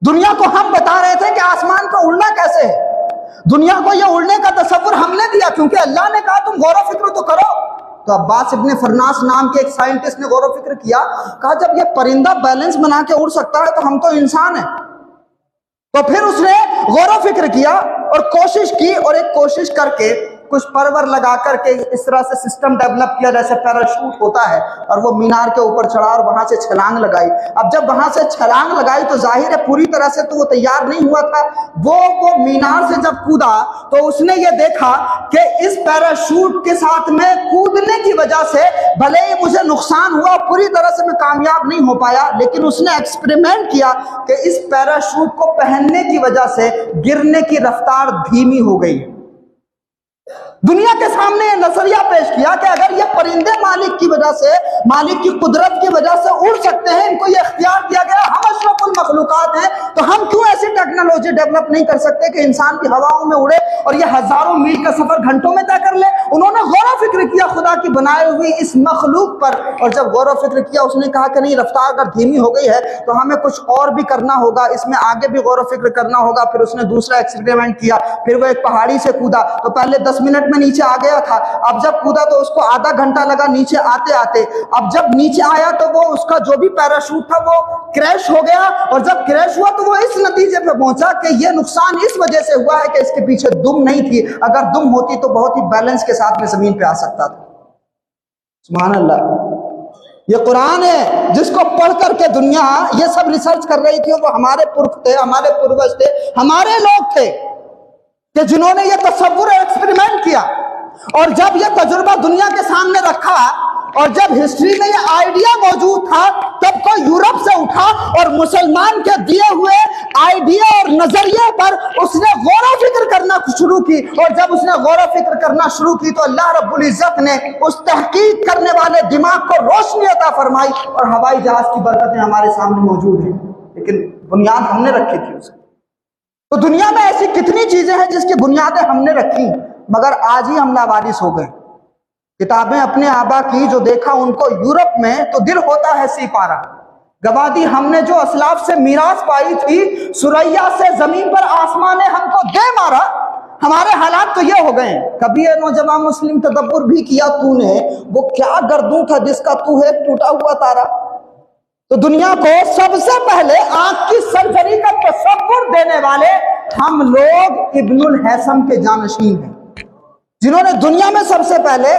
A: دنیا کو ہم بتا رہے تھے کہ آسمان پہ اڑنا کیسے ہے، دنیا کو یہ اڑنے کا تصور ہم نے دیا، کیونکہ اللہ نے کہا تم غور و فکر تو کرو۔ تو عباس ابن فرناس نام کے ایک سائنٹسٹ نے غور و فکر کیا، کہا جب یہ پرندہ بیلنس بنا کے اڑ سکتا ہے تو ہم تو انسان ہیں۔ تو پھر اس نے غور و فکر کیا اور کوشش کی، اور ایک کوشش کر کے کچھ پرور لگا کر کے اس طرح سے سسٹم ڈیولپ کیا جیسے پیراشوٹ ہوتا ہے، اور وہ مینار کے اوپر چڑھا اور وہاں سے چھلانگ لگائی۔ اب جب وہاں سے چھلانگ لگائی تو ظاہر ہے پوری طرح سے تو وہ تیار نہیں ہوا تھا، وہ مینار سے جب کودا تو اس نے یہ دیکھا کہ اس پیراشوٹ کے ساتھ میں کودنے کی وجہ سے بھلے ہی مجھے نقصان ہوا، پوری طرح سے میں کامیاب نہیں ہو پایا، لیکن اس نے ایکسپریمنٹ کیا کہ اس پیراشوٹ کو پہننے کی وجہ سے گرنے کی رفتار دھیمی ہو گئی۔ دنیا کے سامنے یہ نظریہ پیش کیا کہ اگر یہ پرندے مالک کی وجہ سے، مالک کی قدرت کی وجہ سے اڑ سکتے ہیں، ان کو یہ اختیار دیا گیا، ہم اشرف المخلوقات ہیں، تو ہم کیوں ایسی ٹیکنالوجی ڈیولپ نہیں کر سکتے کہ انسان کی ہواؤں میں اڑے اور یہ ہزاروں میل کا سفر گھنٹوں میں طے کر لے؟ انہوں نے غور و فکر کیا خدا کی بنائے ہوئی اس مخلوق پر، اور جب غور و فکر کیا اس نے کہا کہ نہیں، رفتار اگر دھیمی ہو گئی ہے تو ہمیں کچھ اور بھی کرنا ہوگا، اس میں آگے بھی غور و فکر کرنا ہوگا۔ پھر اس نے دوسرا ایکسپریمنٹ کیا، پھر وہ ایک پہاڑی سے کودا تو پہلے 10 منٹ میں نیچے آ گیا تھا، اب جب کودا تو اس کو آدھا گھنٹہ لگا نیچے آتے آتے۔ اب جب نیچے آیا تو وہ اس کا جو بھی پیراشوٹ تھا وہ کریش ہو گیا، اور جب کریش ہوا تو وہ اس نتیجے پہ پہنچا کہ یہ نقصان اس وجہ سے ہوا ہے کہ اس کے پیچھے دم نہیں تھی، اگر دم ہوتی تو بہت ہی بیلنس کے ساتھ میں زمین پہ آ سکتا تھا۔ سبحان اللہ، یہ قرآن ہے جس کو پڑھ کر کے دنیا یہ سب ریسرچ کر رہی تھی، وہ ہمارے پرکھ تھے، ہمارے پروج تھے، ہمارے لوگ تھے کہ جنہوں نے یہ تصور ایکسپریمنٹ کیا، اور جب یہ تجربہ دنیا کے سامنے رکھا اور جب ہسٹری میں یہ آئیڈیا موجود تھا، تب کوئی یورپ سے اٹھا اور مسلمان کے دیے ہوئے آئیڈیا اور نظریے پر اس نے غور و فکر کرنا شروع کی، اور جب اس نے غور و فکر کرنا شروع کی تو اللہ رب العزت نے اس تحقیق کرنے والے دماغ کو روشنی عطا فرمائی، اور ہوائی جہاز کی برکتیں ہمارے سامنے موجود ہیں، لیکن بنیاد ہم نے رکھی تھی اسے۔ تو دنیا میں ایسی کتنی چیزیں ہیں جس کی بنیادیں ہم نے رکھی، مگر آج ہی ہم لاوارث ہو گئے۔ کتابیں اپنے آبا کی جو دیکھا ان کو یورپ میں تو دل ہوتا ہے سی پارا، گوادی ہم نے جو اسلاف سے میراث پائی تھی، سریا سے زمین پر آسمان نے ہم کو دے مارا۔ ہمارے حالات تو یہ ہو گئے ہیں۔ کبھی یہ نوجوان مسلم تدبر بھی کیا تو نے، وہ کیا گردوں تھا جس کا تو ہے ٹوٹا ہوا تارا؟ تو دنیا کو سب سے پہلے آنکھ کی سرجری کا تصور دینے والے ہم لوگ ابن الحیثم کے جانشین ہیں، جنہوں نے دنیا میں سب سے پہلے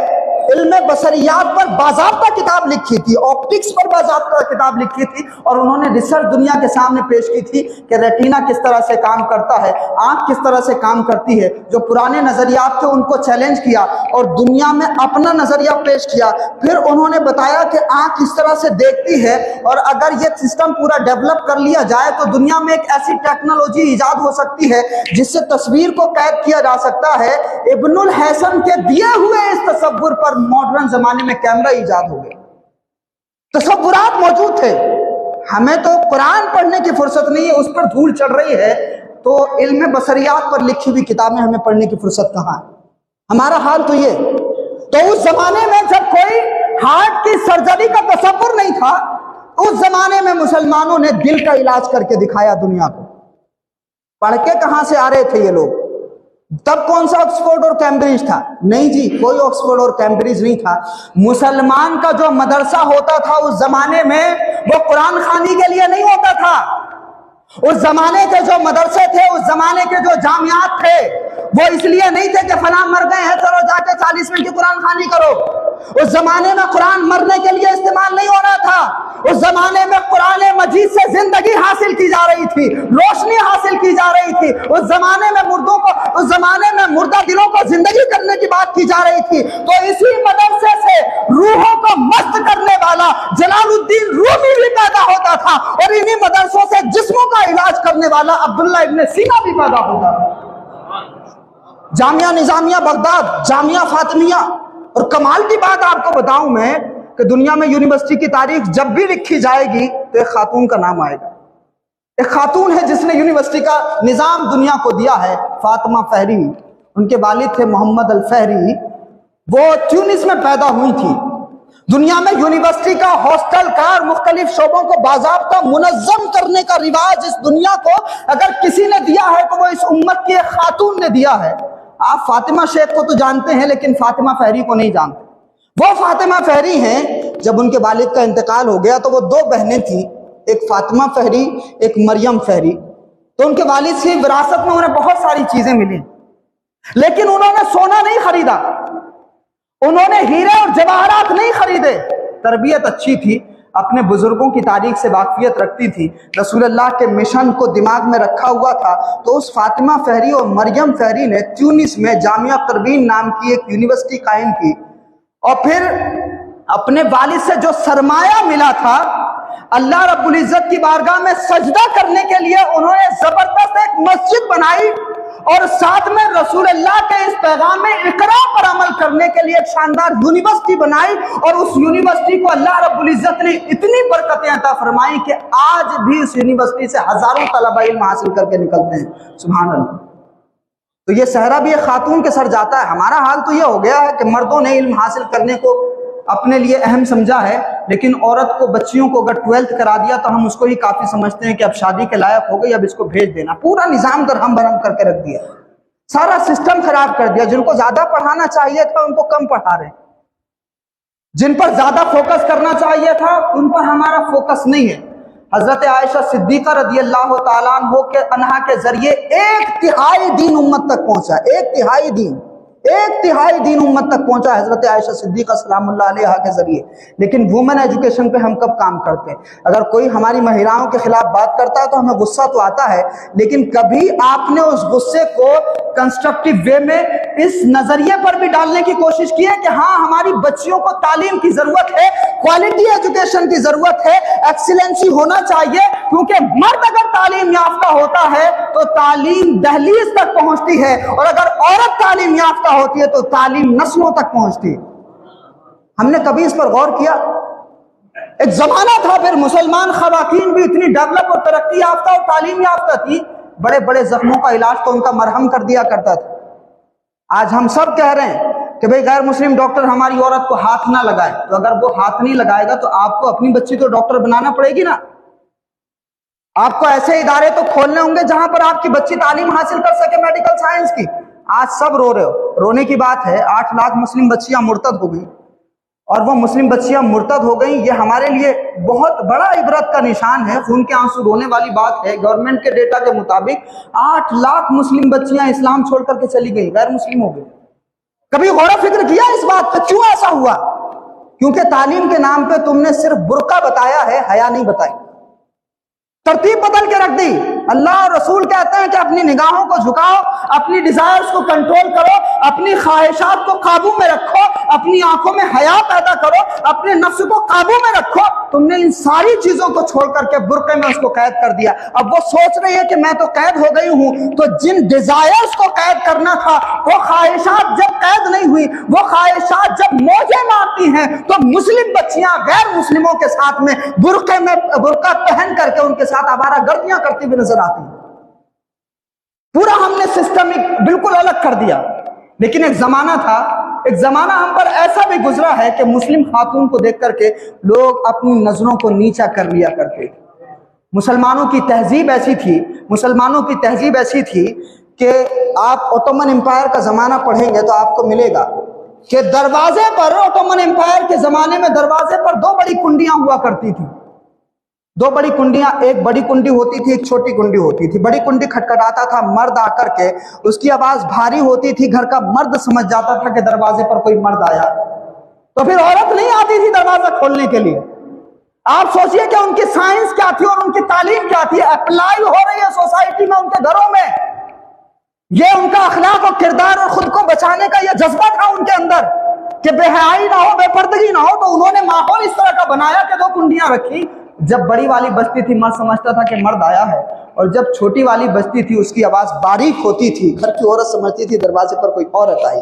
A: علم بصریات پر باضابطہ کتاب لکھی تھی، آپٹکس پر باضابطہ کتاب لکھی تھی، اور انہوں نے ریسرچ دنیا کے سامنے پیش کی تھی کہ ریٹینا کس طرح سے کام کرتا ہے، آنکھ کس طرح سے کام کرتی ہے۔ جو پرانے نظریات تھے ان کو چیلنج کیا اور دنیا میں اپنا نظریہ پیش کیا۔ پھر انہوں نے بتایا کہ آنکھ کس طرح سے دیکھتی ہے، اور اگر یہ سسٹم پورا ڈیولپ کر لیا جائے تو دنیا میں ایک ایسی ٹیکنالوجی ایجاد ہو سکتی ہے جس سے تصویر کو قید کیا جا سکتا ہے۔ ابن الحسن کے دیے ہوئے اس تصور پر ماڈرن زمانے میں کیمرہ ایجاد ہو گیا۔ تصورات موجود تھے، ہمیں تو قرآن پڑھنے کی فرصت نہیں ہے، اس پر دھول چڑھ رہی ہے، تو علم بصریات پر لکھی ہوئی کتابیں ہمیں پڑھنے کی فرصت کہاں ہے؟ ہمارا حال تو یہ۔ تو اس زمانے میں جب کوئی ہارٹ کی سرجری کا تصور نہیں تھا، اس زمانے میں مسلمانوں نے دل کا علاج کر کے دکھایا دنیا کو۔ پڑھ کے کہاں سے آ رہے تھے یہ لوگ؟ تب کون سا آکسفورڈ اور کیمبرج تھا؟ نہیں جی، کوئی آکسفورڈ اور کیمبرج نہیں تھا۔ مسلمان کا جو مدرسہ ہوتا تھا اس زمانے میں وہ قرآن خوانی کے لیے نہیں ہوتا تھا۔ اس زمانے کے جو مدرسے تھے، اس زمانے کے جو جامعات تھے، وہ اس لیے نہیں تھے کہ فلاں مر گئے ہیں چلو جا کے 40 منٹ کی قرآن خوانی کرو۔ اس زمانے میں قرآن مرنے کے لیے استعمال نہیں ہو رہا تھا۔ اس زمانے میں قرآن مجید سے زندگی حاصل کی جا رہی تھی، روشنی حاصل کی جا رہی تھی۔ اس زمانے میں مردہ دلوں کو زندگی کرنے کی بات کی جا رہی تھی۔ تو اسی مدرسے سے روحوں کو مست کرنے والا جلال الدین رومی بھی پیدا ہوتا تھا، اور انہی مدرسوں سے جسموں کا علاج کرنے والا عبداللہ ابن سینا بھی پیدا ہوتا تھا۔ جامعہ نظامیہ بغداد، جامعہ فاطمیہ، اور کمال کی بات آپ کو بتاؤں میں کہ دنیا میں یونیورسٹی کی تاریخ جب بھی لکھی جائے گی تو ایک خاتون کا نام آئے گا۔ ایک خاتون ہے جس نے یونیورسٹی کا نظام دنیا کو دیا ہے، فاطمہ فہری۔ ان کے والد تھے محمد الفہری، وہ تیونس میں پیدا ہوئی تھی۔ دنیا میں یونیورسٹی کا، ہاسٹل کا اور مختلف شعبوں کو باضابطہ منظم کرنے کا رواج اس دنیا کو اگر کسی نے دیا ہے تو وہ اس امت کی ایک خاتون نے دیا ہے۔ آپ فاطمہ شیخ کو تو جانتے ہیں لیکن فاطمہ فہری کو نہیں جانتے۔ وہ فاطمہ فہری ہیں، جب ان کے والد کا انتقال ہو گیا تو وہ دو بہنیں تھیں، ایک فاطمہ فہری، ایک مریم فہری۔ تو ان کے والد سے وراثت میں انہیں بہت ساری چیزیں ملی، لیکن انہوں نے سونا نہیں خریدا، انہوں نے ہیرے اور جواہرات نہیں خریدے۔ تربیت اچھی تھی، اپنے بزرگوں کی تاریخ سے واقفیت رکھتی تھی، رسول اللہ کے مشن کو دماغ میں رکھا ہوا تھا۔ تو اس فاطمہ فہری اور مریم فہری نے تیونس میں جامعہ قروین نام کی ایک یونیورسٹی قائم کی، اور پھر اپنے والد سے جو سرمایہ ملا تھا، اللہ رب العزت کی بارگاہ میں سجدہ کرنے کے لیے انہوں نے زبردست ایک مسجد بنائی، اور ساتھ میں رسول اللہ کے اس پیغام اقرا پر عمل کرنے کے لیے ایک شاندار یونیورسٹی بنائی، اور اس یونیورسٹی کو اللہ رب العزت نے اتنی برکتیں عطا فرمائی کہ آج بھی اس یونیورسٹی سے ہزاروں طلبہ علم حاصل کر کے نکلتے ہیں۔ سبحان اللہ۔ تو یہ صحرا بھی ایک خاتون کے سر جاتا ہے۔ ہمارا حال تو یہ ہو گیا ہے کہ مردوں نے علم حاصل کرنے کو اپنے لیے اہم سمجھا ہے، لیکن عورت کو، بچیوں کو اگر 12th کرا دیا تو ہم اس کو ہی کافی سمجھتے ہیں کہ اب شادی کے لائق ہو گئی، اب اس کو بھیج دینا۔ پورا نظام درہم برہم کر کے رکھ دیا، سارا سسٹم خراب کر دیا۔ جن کو زیادہ پڑھانا چاہیے تھا ان کو کم پڑھا رہے ہیں، جن پر زیادہ فوکس کرنا چاہیے تھا ان پر ہمارا فوکس نہیں ہے۔ حضرت عائشہ صدیقہ رضی اللہ تعالیٰ عنہا کے ذریعے 1/3 دین امت تک پہنچا، 1/3 دین، 1/3 دین امت تک پہنچا حضرت عائشہ صدیقہ سلام اللہ علیہا کے ذریعے۔ لیکن وومن ایجوکیشن پہ ہم کب کام کرتے ہیں؟ اگر کوئی ہماری مہیلاؤں کے خلاف بات کرتا ہے تو ہمیں غصہ تو آتا ہے، لیکن کبھی آپ نے اس غصے کو کنسٹرکٹیو وے میں اس نظریے پر بھی ڈالنے کی کوشش کی ہے کہ ہاں ہماری بچیوں کو تعلیم کی ضرورت ہے، کوالٹی ایجوکیشن کی ضرورت ہے، ایکسیلنسی ہونا چاہیے، کیونکہ مرد اگر تعلیم یافتہ ہوتا ہے تو تعلیم دہلیز تک پہنچتی ہے، اور اگر عورت تعلیم یافتہ ہوتی ہے تو تعلیم نسلوں تک پہنچتی ہے۔ ہم نے کبھی اس پر غور کیا؟ ایک زمانہ تھا پھر مسلمان خواتین بھی اتنی ڈیولپ اور ترقی یافتہ اور تعلیم یافتہ تھی، بڑے بڑے زخموں کا علاج تو ان کا مرہم کر دیا کرتا تھا۔ آج ہم سب کہہ رہے ہیں کہ بھئی غیر مسلم ڈاکٹر ہماری عورت کو ہاتھ نہ لگائے، تو اگر وہ ہاتھ نہیں لگائے گا تو آپ کو اپنی بچی تو ڈاکٹر بنانا پڑے گی نا۔ آپ کو ایسے ادارے تو کھولنے ہوں گے جہاں پر آپ کی بچی تعلیم حاصل کر سکے میڈیکل سائنس کی۔ آج سب رو رہے ہو، رونے کی بات ہے، 8 لاکھ مسلم بچیاں مرتد ہو گئی، اور وہ مسلم بچیاں مرتد ہو گئیں، یہ ہمارے لیے بہت بڑا عبرت کا نشان ہے، خون کے آنسو رونے والی بات ہے۔ گورنمنٹ کے ڈیٹا کے مطابق 8 لاکھ مسلم بچیاں اسلام چھوڑ کر کے چلی گئی، غیر مسلم ہو گئی۔ کبھی غور و فکر کیا اس بات پہ کیوں ایسا ہوا؟ کیونکہ تعلیم کے نام پہ تم نے صرف برقع بتایا ہے، حیا نہیں بتائی، ترتیب بدل کے رکھ دی۔ اللہ اور رسول کہتے ہیں کہ اپنی نگاہوں کو جھکاؤ، اپنی ڈیزائرز کو کنٹرول کرو، اپنی خواہشات کو قابو میں رکھو، اپنی آنکھوں میں حیا پیدا کرو، اپنے نفس کو قابو میں رکھو۔ تم نے ان ساری چیزوں کو چھوڑ کر کے برقعے میں اس کو قید کر دیا۔ اب وہ سوچ رہی ہے کہ میں تو قید ہو گئی ہوں، تو جن ڈیزائرز کو قید کرنا تھا، وہ خواہشات جب قید نہیں ہوئی، وہ خواہشات جب موجیں مارتی ہیں، تو مسلم بچیاں غیر مسلموں کے ساتھ میں برقع پہن کر کے ان کے ساتھ آوارہ گردیاں کرتی ہوئی نظر آتی ہیں۔ پورا ہم نے سسٹم بالکل الگ کر دیا۔ لیکن ایک زمانہ تھا، ایک زمانہ ہم پر ایسا بھی گزرا ہے کہ مسلم خاتون کو دیکھ کر کے لوگ اپنی نظروں کو نیچا کر لیا کرتے تھے۔ مسلمانوں کی تہذیب ایسی تھی، مسلمانوں کی تہذیب ایسی تھی کہ آپ اوٹومن امپائر کا زمانہ پڑھیں گے تو آپ کو ملے گا کہ دروازے پر، اوٹومن امپائر کے زمانے میں دروازے پر 2 بڑی کنڈیاں ہوا کرتی تھی۔ 2 بڑی کنڈیاں، ایک بڑی کنڈی ہوتی تھی، ایک چھوٹی کنڈی ہوتی تھی۔ بڑی کنڈی کھٹکھٹاتا تھا، مرد آ کر کے اس کی آواز بھاری ہوتی تھی، گھر کا مرد سمجھ جاتا تھا کہ دروازے پر کوئی مرد آیا، تو پھر عورت نہیں آتی تھی دروازہ کھولنے کے لیے۔ آپ سوچئے کہ ان کی سائنس کیا تھی اور ان کی تعلیم کیا تھی، اپلائی ہو رہی ہے سوسائٹی میں، ان کے گھروں میں۔ یہ ان کا اخلاق و کردار اور خود کو بچانے کا یہ جذبہ تھا ان کے اندر کہ بے حیائی نہ ہو، بے پردگی نہ ہو، تو انہوں نے ماحول اس طرح کا بنایا کہ 2 کنڈیاں رکھی۔ جب بڑی والی بجتی تھی مرد سمجھتا تھا کہ مرد آیا ہے، اور جب چھوٹی والی بجتی تھی اس کی آواز باریک ہوتی تھی، گھر کی عورت سمجھتی تھی دروازے پر کوئی عورت آئی۔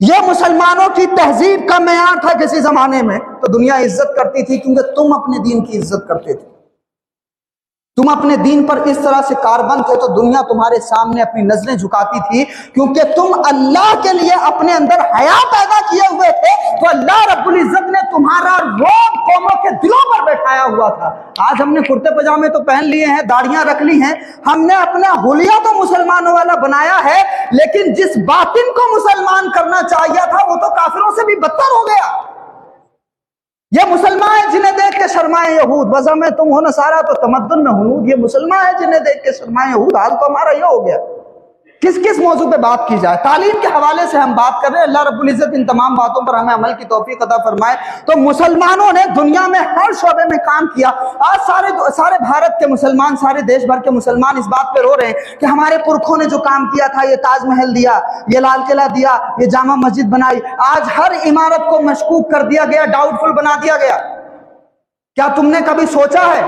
A: یہ مسلمانوں کی تہذیب کا معیار تھا کسی زمانے میں، تو دنیا عزت کرتی تھی کیونکہ تم اپنے دین کی عزت کرتے تھے۔ تم اپنے دین پر اس طرح سے کاربند تھے تو دنیا تمہارے سامنے اپنی نظریں جھکاتی تھی، کیونکہ تم اللہ کے لیے اپنے اندر حیا پیدا کیے ہوئے تھے، تو اللہ رب العزت نے تمہارا رعب قوموں کے دلوں پر بیٹھایا ہوا تھا۔ آج ہم نے کرتے پجامے تو پہن لیے ہیں، داڑیاں رکھ لی ہیں، ہم نے اپنا حلیہ تو مسلمانوں والا بنایا ہے، لیکن جس باطن کو مسلمان کرنا چاہیے تھا وہ تو کافروں سے بھی بدتر ہو گیا۔ یہ مسلمان ہیں جنہیں دیکھ کے شرمائے یہود، وضع میں تم ہو نصارہ تو تمدن میں ہنود۔ یہ مسلمان ہیں جنہیں دیکھ کے شرمائے یہود، حال تو ہمارا یہ ہو گیا۔ کس موضوع پہ بات کی جائے؟ تعلیم کے حوالے سے ہم بات کر رہے ہیں، اللہ رب العزت ان تمام باتوں پر ہمیں عمل کی توفیق عطا فرمائے۔ تو مسلمانوں نے دنیا میں ہر شعبے میں کام کیا۔ آج سارے بھارت کے مسلمان، سارے دیش بھر کے مسلمان اس بات پہ رو رہے ہیں کہ ہمارے پرکھوں نے جو کام کیا تھا، یہ تاج محل دیا، یہ لال قلعہ دیا، یہ جامع مسجد بنائی، آج ہر عمارت کو مشکوک کر دیا گیا، ڈاؤٹ فل بنا دیا گیا۔ کیا تم نے کبھی سوچا ہے،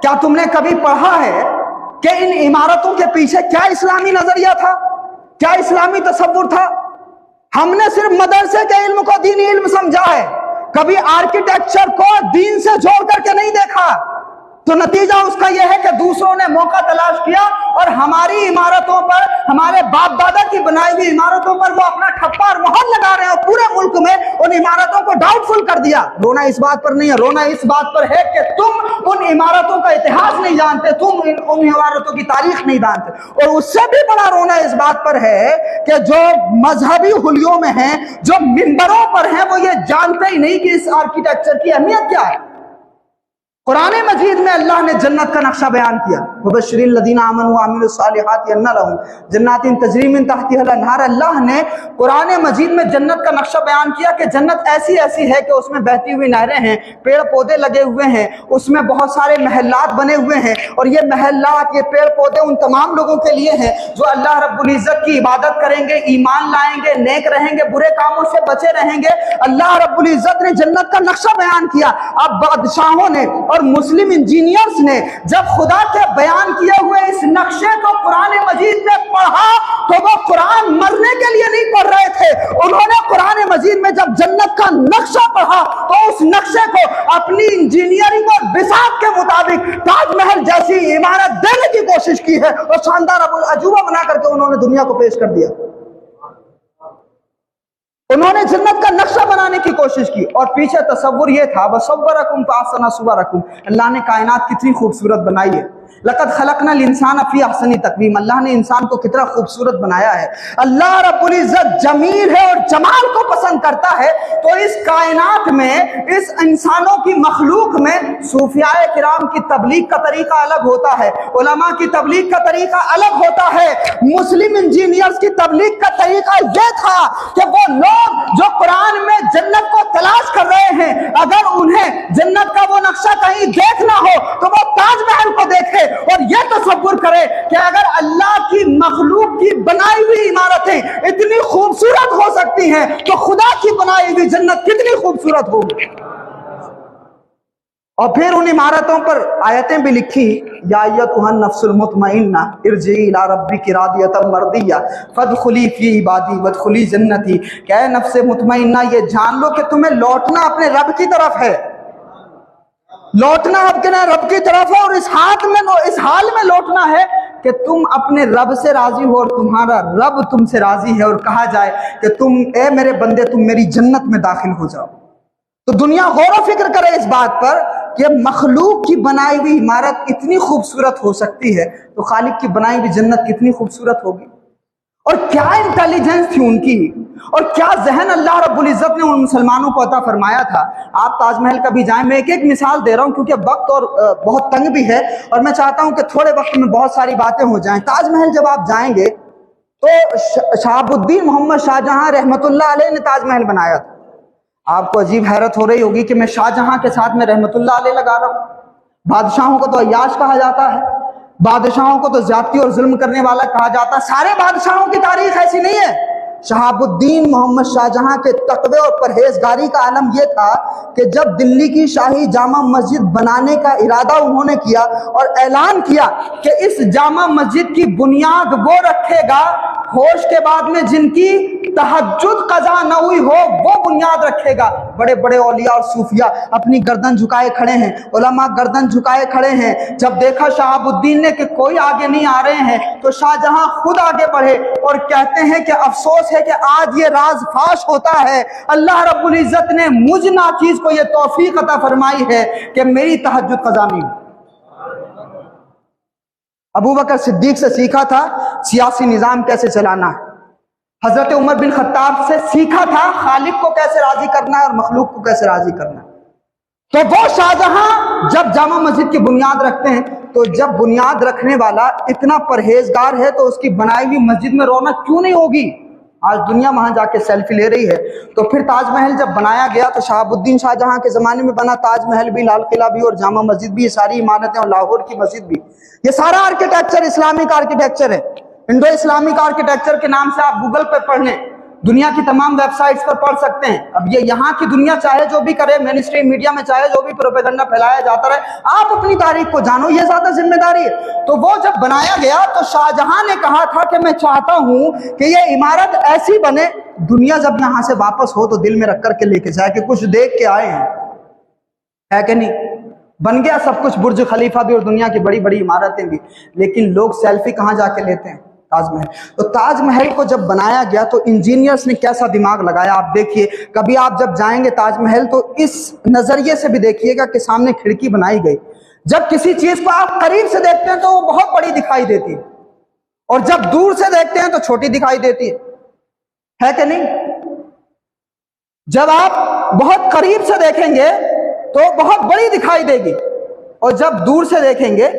A: کیا تم نے کبھی پڑھا ہے کہ ان عمارتوں کے پیچھے کیا اسلامی نظریہ تھا، کیا اسلامی تصور تھا؟ ہم نے صرف مدرسے کے علم کو دینی علم سمجھا ہے، کبھی آرکیٹیکچر کو دین سے جوڑ کر کے نہیں دیکھا۔ تو نتیجہ اس کا یہ ہے کہ دوسروں نے موقع تلاش کیا اور ہماری عمارتوں پر، ہمارے باپ دادا کی بنائی ہوئی عمارتوں پر وہ اپنا ٹھپا اور مہر لگا رہے ہیں، اور پورے ملک میں ان عمارتوں کو ڈاؤٹ فل کر دیا۔ رونا اس بات پر نہیں ہے، رونا اس بات پر ہے کہ تم ان عمارتوں کا اتہاس نہیں جانتے، تم ان عمارتوں کی تاریخ نہیں جانتے۔ اور اس سے بھی بڑا رونا اس بات پر ہے کہ جو مذہبی حلیوں میں ہیں، جو منبروں پر ہیں، وہ یہ جانتے ہی نہیں کہ اس آرکیٹیکچر کی اہمیت کیا ہے۔ قرآن مجید میں اللہ نے جنت کا نقشہ بیان کیا، وَبَشِّرِ الَّذِينَ آمَنُوا وَعَمِلُوا الصَّالِحَاتِ أَنَّ لَهُمْ جَنَّاتٍ تَجْرِي مِن تَحْتِهَا الْأَنْهَارُ۔ اللہ نے قرآن مجید میں جنت کا نقشہ بیان کیا کہ جنت ایسی ہے کہ اس میں بہتی ہوئی نہریں ہیں، پیڑ پودے لگے ہوئے ہیں، اس میں بہت سارے محلات بنے ہوئے ہیں، اور یہ محلات، یہ پیڑ پودے ان تمام لوگوں کے لیے ہیں جو اللہ رب العزت کی عبادت کریں گے، ایمان لائیں گے، نیک رہیں گے، برے کاموں سے بچے رہیں گے۔ اللہ رب العزت نے جنت کا نقشہ بیان کیا۔ اب بادشاہوں نے اور مسلم انجینئرز نے جب خدا کے بیان کیے ہوئے اس نقشے کو قرآن مجید میں پڑھا تو وہ قرآن مرنے کے لیے نہیں پڑھ رہے تھے، انہوں نے قرآن مجید میں جب جنت کا نقشہ پڑھا تو اس نقشے کو اپنی انجینئرنگ اور بساط کے مطابق تاج محل جیسی عمارت دینے کی کوشش کی ہے، اور شاندار عجوبہ بنا کر کے انہوں نے دنیا کو پیش کر دیا۔ انہوں نے جنت کا نقشہ بنانے کی کوشش کی، اور پیچھے تصور یہ تھا، وَصَوَّرَكُمْ فَأَحْسَنَ صُوَرَكُمْ، اللہ نے کائنات کتنی خوبصورت بنائی ہے۔ لقد خلقنا الانسان فی احسن تقویم، اللہ نے انسان کو کتنا خوبصورت بنایا ہے۔ اللہ رب العزت جمیل ہے اور جمال کو پسند کرتا ہے، تو اس کائنات میں، اس انسانوں کی مخلوق میں صوفیاء کرام کی تبلیغ کا طریقہ الگ ہوتا ہے، علماء کی تبلیغ کا طریقہ الگ ہوتا ہے۔ مسلم انجینئرز کی تبلیغ کا طریقہ یہ تھا کہ وہ لوگ جو قرآن میں جنت کو تلاش کر رہے ہیں، اگر انہیں جنت کا وہ نقشہ کہیں دیکھنا ہو تو وہ تاج محل کو دیکھے اور یہ تصور کرے کہ اگر اللہ کی مخلوق کی بنائی ہوئی عمارتیں اتنی خوبصورت ہو سکتی ہیں تو خدا کی بنائی ہوئی جنت کتنی خوبصورت ہوگی۔ اور پھر ان عمارتوں پر آیتیں بھی لکھی، یا ایتھا النفس المطمئنہ ارجعی الی ربک راضیۃ مرضیہ فادخلی فی عبادی وادخلی جنتی، کہ اے نفس مطمئنہ یہ جان لو کہ تمہیں لوٹنا اپنے رب کی طرف ہے، لوٹنا اپنے رب کی طرف ہے، اور اس حال میں لوٹنا ہے کہ تم اپنے رب سے راضی ہو اور تمہارا رب تم سے راضی ہے، اور کہا جائے کہ تم اے میرے بندے تم میری جنت میں داخل ہو جاؤ۔ تو دنیا غور و فکر کرے اس بات پر کہ مخلوق کی بنائی ہوئی عمارت اتنی خوبصورت ہو سکتی ہے تو خالق کی بنائی ہوئی جنت کتنی خوبصورت ہوگی۔ اور کیا انٹیلیجنس تھی ان کی، اور کیا ذہن اللہ رب العزت نے ان مسلمانوں کو عطا فرمایا تھا۔ آپ تاج محل کبھی جائیں، میں ایک مثال دے رہا ہوں کیونکہ وقت اور بہت تنگ بھی ہے اور میں چاہتا ہوں کہ تھوڑے وقت میں بہت ساری باتیں ہو جائیں۔ تاج محل جب آپ جائیں گے تو شہاب الدین محمد شاہ جہاں رحمۃ اللہ علیہ نے تاج محل بنایا تھا۔ آپ کو عجیب حیرت ہو رہی ہوگی کہ میں شاہ جہاں کے ساتھ میں رحمۃ اللہ علیہ لگا رہا ہوں۔ بادشاہوں کو تو عیاش کہا جاتا ہے، بادشاہوں کو تو زیادتی اور ظلم کرنے والا کہا جاتا ہے، سارے بادشاہوں کی تاریخ ایسی نہیں ہے۔ شہاب الدین محمد شاہ جہاں کے تقوی اور پرہیزگاری کا عالم یہ تھا کہ جب دلی کی شاہی جامع مسجد بنانے کا ارادہ انہوں نے کیا اور اعلان کیا کہ اس جامع مسجد کی بنیاد وہ رکھے گا ہوش کے بعد میں جن کی تہجد قضا نہ ہوئی ہو، وہ بنیاد رکھے گا۔ بڑے بڑے اولیاء اور صوفیاء اپنی گردن جھکائے کھڑے ہیں، علماء گردن جھکائے کھڑے ہیں۔ جب دیکھا شہاب الدین نے کہ کوئی آگے نہیں آ رہے ہیں تو شاہ جہاں خود آگے بڑھے اور کہتے ہیں کہ افسوس ہے کہ آج یہ راز فاش ہوتا ہے، اللہ رب العزت نے مجھ ناچیز کو یہ توفیق عطا فرمائی ہے کہ میری تہجد قضا نہیں ہوئی۔ ابو بکر صدیق سے سیکھا تھا سیاسی نظام کیسے چلانا ہے، حضرت عمر بن خطاب سے سیکھا تھا خالق کو کیسے راضی کرنا ہے اور مخلوق کو کیسے راضی کرنا ہے۔ تو وہ شاہجہاں جب جامع مسجد کی بنیاد رکھتے ہیں تو جب بنیاد رکھنے والا اتنا پرہیزگار ہے تو اس کی بنائی ہوئی مسجد میں رونق کیوں نہیں ہوگی؟ آج دنیا وہاں جا کے سیلفی لے رہی ہے۔ تو پھر تاج محل جب بنایا گیا تو شہاب الدین شاہ جہاں کے زمانے میں بنا تاج محل بھی، لال قلعہ بھی اور جامع مسجد بھی، یہ ساری عمارتیں اور لاہور کی مسجد بھی، یہ سارا آرکیٹیکچر اسلامک آرکیٹیکچر ہے، انڈو اسلامک آرکیٹیکچر کے نام سے آپ گوگل پہ پڑھ لیں، دنیا کی تمام ویب سائٹس پر پڑھ سکتے ہیں۔ اب یہ یہاں کی دنیا چاہے جو بھی کرے، مین اسٹریم میڈیا میں چاہے جو بھی پروپیگنڈا پھیلایا جاتا رہے، آپ اپنی تاریخ کو جانو، یہ زیادہ ذمہ داری ہے۔ تو وہ جب بنایا گیا تو شاہ جہاں نے کہا تھا کہ میں چاہتا ہوں کہ یہ عمارت ایسی بنے، دنیا جب یہاں سے واپس ہو تو دل میں رکھ کر کے لے کے جائے کہ کچھ دیکھ کے آئے ہیں، ہے کہ نہیں؟ بن گیا سب کچھ، برج خلیفہ بھی اور دنیا کی بڑی بڑی عمارتیں بھی، لیکن لوگ سیلفی کہاں جا کے لیتے ہیں؟ تاج محل۔ تو تاج محل کو جب بنایا گیا تو انجینئرز نے کیسا دماغ لگایا آپ دیکھیے۔ کبھی آپ جب جائیں گے تاج محل تو اس نظریے سے بھی دیکھیے گا کہ سامنے کھڑکی بنائی گئی، جب کسی چیز کو آپ قریب سے دیکھتے ہیں تو وہ بہت بڑی دکھائی دیتی ہے اور جب دور سے دیکھتے ہیں تو چھوٹی دکھائی دیتی ہے کہ نہیں؟ جب آپ بہت قریب سے دیکھیں گے تو بہت بڑی دکھائی دے گی اور جب دور سے دیکھیں گے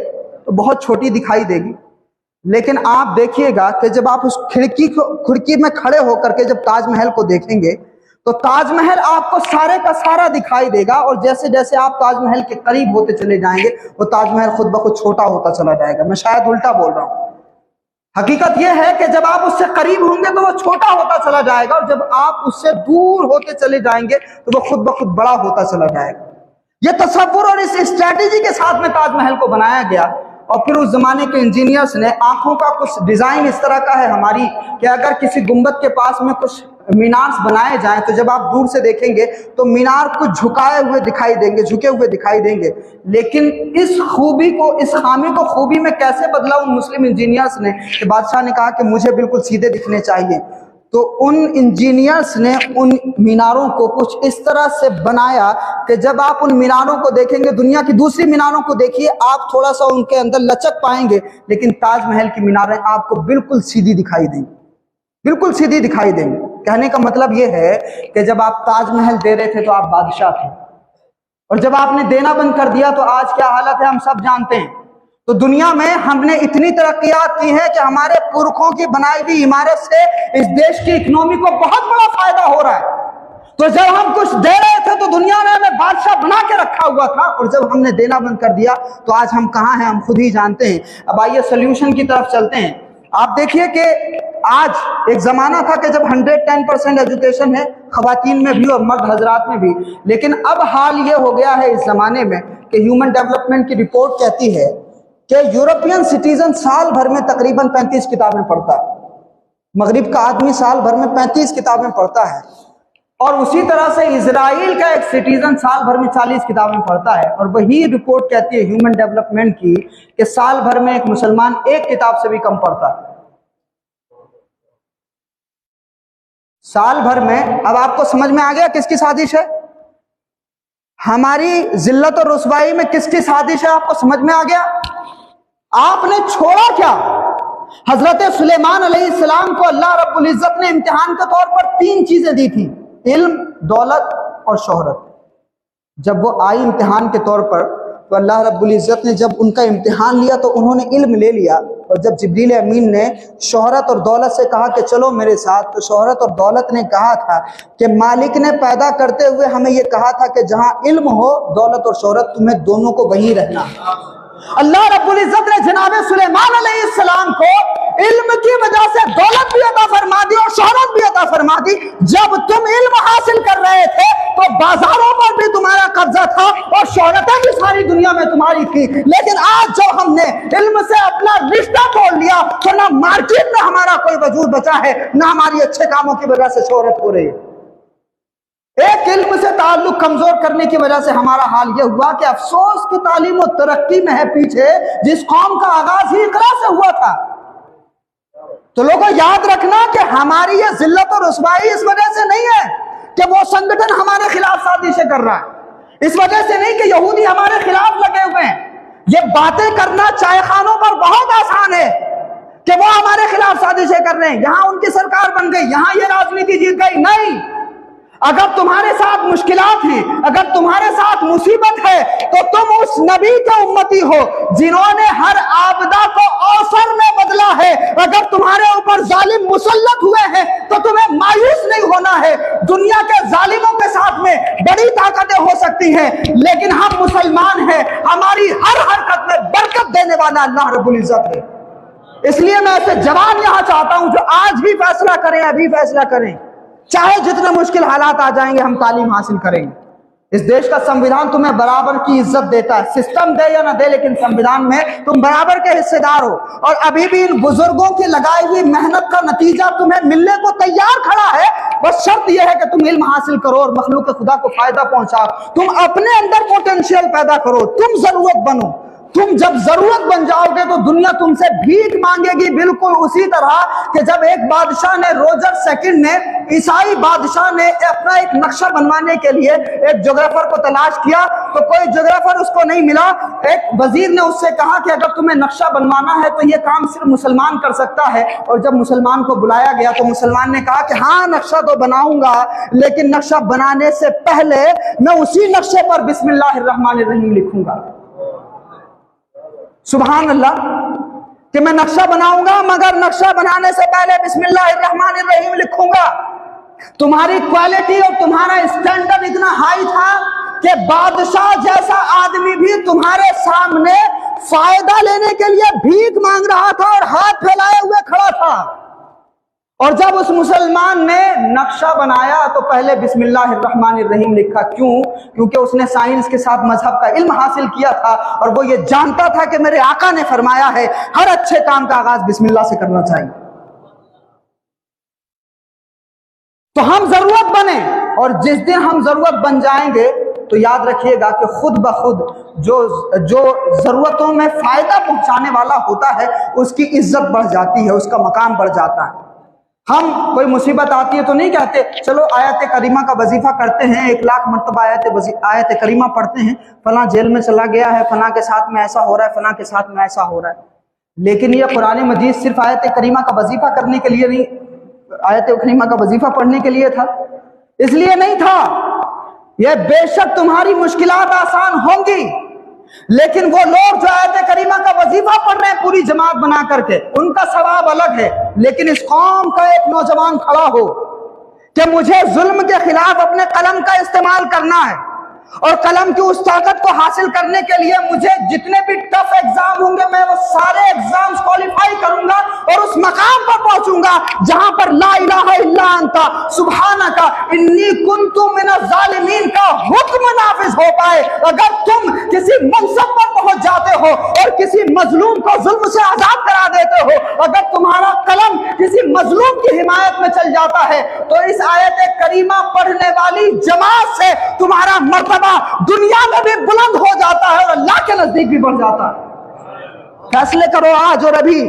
A: تو بہت چھوٹی دکھائی دے گی۔ لیکن آپ دیکھیے گا کہ جب آپ اس کھڑکی میں کھڑے ہو کر کے جب تاج محل کو دیکھیں گے تو تاج محل آپ کو سارے کا سارا دکھائی دے گا، اور جیسے جیسے آپ تاج محل کے قریب ہوتے چلے جائیں گے وہ تاج محل خود بخود چھوٹا ہوتا چلا جائے گا۔ میں شاید الٹا بول رہا ہوں، حقیقت یہ ہے کہ جب آپ اس سے قریب ہوں گے تو وہ چھوٹا ہوتا چلا جائے گا، اور جب آپ اس سے دور ہوتے چلے جائیں گے تو وہ خود بخود بڑا ہوتا چلا جائے گا۔ یہ تصور اور اس اسٹریٹجی کے ساتھ میں تاج محل کو بنایا گیا۔ اور پھر اس زمانے کے انجینئرز نے آنکھوں کا کچھ ڈیزائن اس طرح کا ہے ہماری کہ اگر کسی گنبد کے پاس میں کچھ مینارز بنائے جائیں تو جب آپ دور سے دیکھیں گے تو مینار کچھ جھکائے ہوئے دکھائی دیں گے، جھکے ہوئے دکھائی دیں گے، لیکن اس خوبی کو، اس خامی کو خوبی میں کیسے بدلا ان مسلم انجینئرز نے کہ بادشاہ نے کہا کہ مجھے بالکل سیدھے دکھنے چاہیے۔ تو ان انجینئرز نے ان میناروں کو کچھ اس طرح سے بنایا کہ جب آپ ان میناروں کو دیکھیں گے، دنیا کی دوسری میناروں کو دیکھیے، آپ تھوڑا سا ان کے اندر لچک پائیں گے، لیکن تاج محل کی میناریں آپ کو بالکل سیدھی دکھائی دیں گی، بالکل سیدھی دکھائی دیں گی۔ کہنے کا مطلب یہ ہے کہ جب آپ تاج محل دے رہے تھے تو آپ بادشاہ تھے، اور جب آپ نے دینا بند کر دیا تو آج کیا حالت ہے ہم سب جانتے ہیں۔ تو دنیا میں ہم نے اتنی ترقیات کی ہیں کہ ہمارے پرکھوں کی بنائی ہوئی عمارت سے اس دیش کی اکنومی کو بہت بڑا فائدہ ہو رہا ہے۔ تو جب ہم کچھ دے رہے تھے تو دنیا نے ہمیں بادشاہ بنا کے رکھا ہوا تھا، اور جب ہم نے دینا بند کر دیا تو آج ہم کہاں ہیں ہم خود ہی جانتے ہیں۔ اب آئیے سلیوشن کی طرف چلتے ہیں۔ آپ دیکھیے کہ آج ایک زمانہ تھا کہ جب 110% ایجوکیشن ہے، خواتین میں بھی اور مرد حضرات میں بھی، لیکن اب حال یہ ہو گیا ہے اس زمانے میں کہ ہیومن ڈیولپمنٹ کی رپورٹ کہتی ہے کہ یورپین سٹیزن سال بھر میں تقریباً 35 کتابیں پڑھتا ہے، مغرب کا آدمی سال بھر میں 35 کتابیں پڑھتا ہے، اور اسی طرح سے اسرائیل کا ایک سٹیزن سال بھر میں 40 کتابیں پڑھتا ہے، اور وہی رپورٹ کہتی ہے ہیومن ڈیولپمنٹ کی کہ سال بھر میں ایک مسلمان ایک کتاب سے بھی کم پڑھتا ہے، سال بھر میں۔ اب آپ کو سمجھ میں آ گیا کس کی سازش ہے؟ ہماری ذلت اور رسوائی میں کس کی سازش ہے؟ آپ کو سمجھ میں آ گیا؟ آپ نے چھوڑا کیا؟ حضرت سلیمان علیہ السلام کو اللہ رب العزت نے امتحان کے طور پر 3 چیزیں دی تھی، علم، دولت اور شہرت۔ جب وہ آئی امتحان کے طور پر تو اللہ رب العزت نے جب ان کا امتحان لیا تو انہوں نے علم لے لیا، اور جب جبریل امین نے شہرت اور دولت سے کہا کہ چلو میرے ساتھ، تو شہرت اور دولت نے کہا تھا کہ مالک نے پیدا کرتے ہوئے ہمیں یہ کہا تھا کہ جہاں علم ہو، دولت اور شہرت، تمہیں دونوں کو وہیں رہنا۔ اللہ رب العزت نے جناب سلیمان علیہ السلام کو علم کی وجہ سے دولت بھی عطا فرما دی اور شہرت بھی عطا فرما دی۔ جب تم علم حاصل کر رہے تھے تو بازاروں پر بھی تمہارا قبضہ تھا اور شہرتیں بھی ساری دنیا میں تمہاری تھی، لیکن آج جب ہم نے علم سے اپنا رشتہ توڑ لیا تو نہ مارکیٹ میں ہمارا کوئی وجود بچا ہے، نہ ہماری اچھے کاموں کی وجہ سے شہرت ہو رہی ہے۔ ایک علم سے تعلق کمزور کرنے کی وجہ سے ہمارا حال یہ ہوا کہ افسوس کی تعلیم و ترقی میں ہے پیچھے جس قوم کا آغاز ہی اقرا سے ہوا تھا۔ تو لوگوں یاد رکھنا کہ ہماری یہ ذلت اور رسوائی اس وجہ سے نہیں ہے کہ وہ سنگٹھن ہمارے خلاف سازشیں کر رہا ہے، اس وجہ سے نہیں کہ یہودی ہمارے خلاف لگے ہوئے ہیں۔ یہ باتیں کرنا چائے خانوں پر بہت آسان ہے کہ وہ ہمارے خلاف سازشیں کر رہے ہیں، یہاں ان کی سرکار بن گئی، یہاں یہ راجنیتی جیت گئی۔ نہیں، اگر تمہارے ساتھ مشکلات ہیں، اگر تمہارے ساتھ مصیبت ہے تو تم اس نبی کے امتی ہو جنہوں نے ہر آبدہ کو اوسر میں بدلا ہے۔ اگر تمہارے اوپر ظالم مسلط ہوئے ہیں تو تمہیں مایوس نہیں ہونا ہے۔ دنیا کے ظالموں کے ساتھ میں بڑی طاقتیں ہو سکتی ہیں، لیکن ہم مسلمان ہیں، ہماری ہر حرکت میں برکت دینے والا اللہ رب العزت ہے۔ اس لیے میں ایسے جوان یہاں چاہتا ہوں جو آج بھی فیصلہ کریں، ابھی فیصلہ کریں، چاہے جتنے مشکل حالات آ جائیں گے ہم تعلیم حاصل کریں گے۔ اس دیش کا سنویدھان تمہیں برابر کی عزت دیتا ہے، سسٹم دے یا نہ دے، لیکن سنویدھان میں تم برابر کے حصے دار ہو، اور ابھی بھی ان بزرگوں کی لگائی ہوئی محنت کا نتیجہ تمہیں ملنے کو تیار کھڑا ہے۔ بس شرط یہ ہے کہ تم علم حاصل کرو اور مخلوق خدا کو فائدہ پہنچاؤ، تم اپنے اندر پوٹینشیل پیدا کرو، تم ضرورت بنو۔ تم جب ضرورت بن جاؤ گے تو دنیا تم سے بھیک مانگے گی، بالکل اسی طرح کہ جب ایک بادشاہ نے، روجر سیکنڈ نے، عیسائی بادشاہ نے اپنا ایک نقشہ بنوانے کے لیے ایک جغرافر کو تلاش کیا تو کوئی جغرافر اس کو نہیں ملا۔ ایک وزیر نے اس سے کہا کہ اگر تمہیں نقشہ بنوانا ہے تو یہ کام صرف مسلمان کر سکتا ہے، اور جب مسلمان کو بلایا گیا تو مسلمان نے کہا کہ ہاں نقشہ تو بناؤں گا، لیکن نقشہ بنانے سے پہلے میں اسی نقشے پر بسم اللہ الرحمن الرحیم لکھوں گا۔ سبحان اللہ، کہ میں نقشہ بناؤں گا مگر نقشہ بنانے سے پہلے بسم اللہ الرحمن الرحیم لکھوں گا۔ تمہاری کوالٹی اور تمہارا اسٹینڈرڈ اتنا ہائی تھا کہ بادشاہ جیسا آدمی بھی تمہارے سامنے فائدہ لینے کے لیے بھیک مانگ رہا تھا اور ہاتھ پھیلائے ہوئے کھڑا تھا۔ اور جب اس مسلمان نے نقشہ بنایا تو پہلے بسم اللہ الرحمن الرحیم لکھا۔ کیوں؟ کیونکہ اس نے سائنس کے ساتھ مذہب کا علم حاصل کیا تھا، اور وہ یہ جانتا تھا کہ میرے آقا نے فرمایا ہے ہر اچھے کام کا آغاز بسم اللہ سے کرنا چاہیے۔ تو ہم ضرورت بنیں، اور جس دن ہم ضرورت بن جائیں گے تو یاد رکھیے گا کہ خود بخود جو ضرورتوں میں فائدہ پہنچانے والا ہوتا ہے اس کی عزت بڑھ جاتی ہے، اس کا مقام بڑھ جاتا ہے۔ ہم کوئی مصیبت آتی ہے تو نہیں کہتے چلو آیت کریمہ کا وظیفہ کرتے ہیں، 1,00,000 مرتبہ آیت کریمہ پڑھتے ہیں، فلاں جیل میں چلا گیا ہے، فلاں کے ساتھ میں ایسا ہو رہا ہے، فلاں کے ساتھ میں ایسا ہو رہا ہے۔ لیکن یہ قرآن مجید صرف آیت کریمہ کا وظیفہ کرنے کے لیے نہیں، آیت کریمہ کا وظیفہ پڑھنے کے لیے تھا، اس لیے نہیں تھا۔ یہ بے شک تمہاری مشکلات آسان ہوں گی، لیکن وہ لوگ جو آیت کریمہ کا وظیفہ پڑھ رہے ہیں پوری جماعت بنا کر کے، ان کا ثواب الگ ہے۔ لیکن اس قوم کا ایک نوجوان کھڑا ہو کہ مجھے ظلم کے خلاف اپنے قلم کا استعمال کرنا ہے، اور قلم کی اس طاقت کو حاصل کرنے کے لیے مجھے جتنے بھی ٹف ایگزام ہوں گے میں وہ سارے ایگزامز کوالیفائی کروں گا اور اس مقام پر پہنچوں گا جہاں پر لا الہ الا انت سبحانک انی کنت من الظالمین کا حکم نافذ ہو پائے۔ اگر تم کسی منصب پر پہنچ جاتے ہو اور کسی مظلوم کو ظلم سے آزاد کرا دیتے ہو، اگر تمہارا قلم کسی مظلوم کی حمایت میں چل جاتا ہے، تو اس آیت کریمہ پڑھنے والی جماعت سے تمہارا مرتبہ دنیا میں بھی بلند ہو جاتا ہے اور اللہ کے نزدیک بھی بڑھ جاتا ہے۔ فیصلے کرو آج اور ابھی،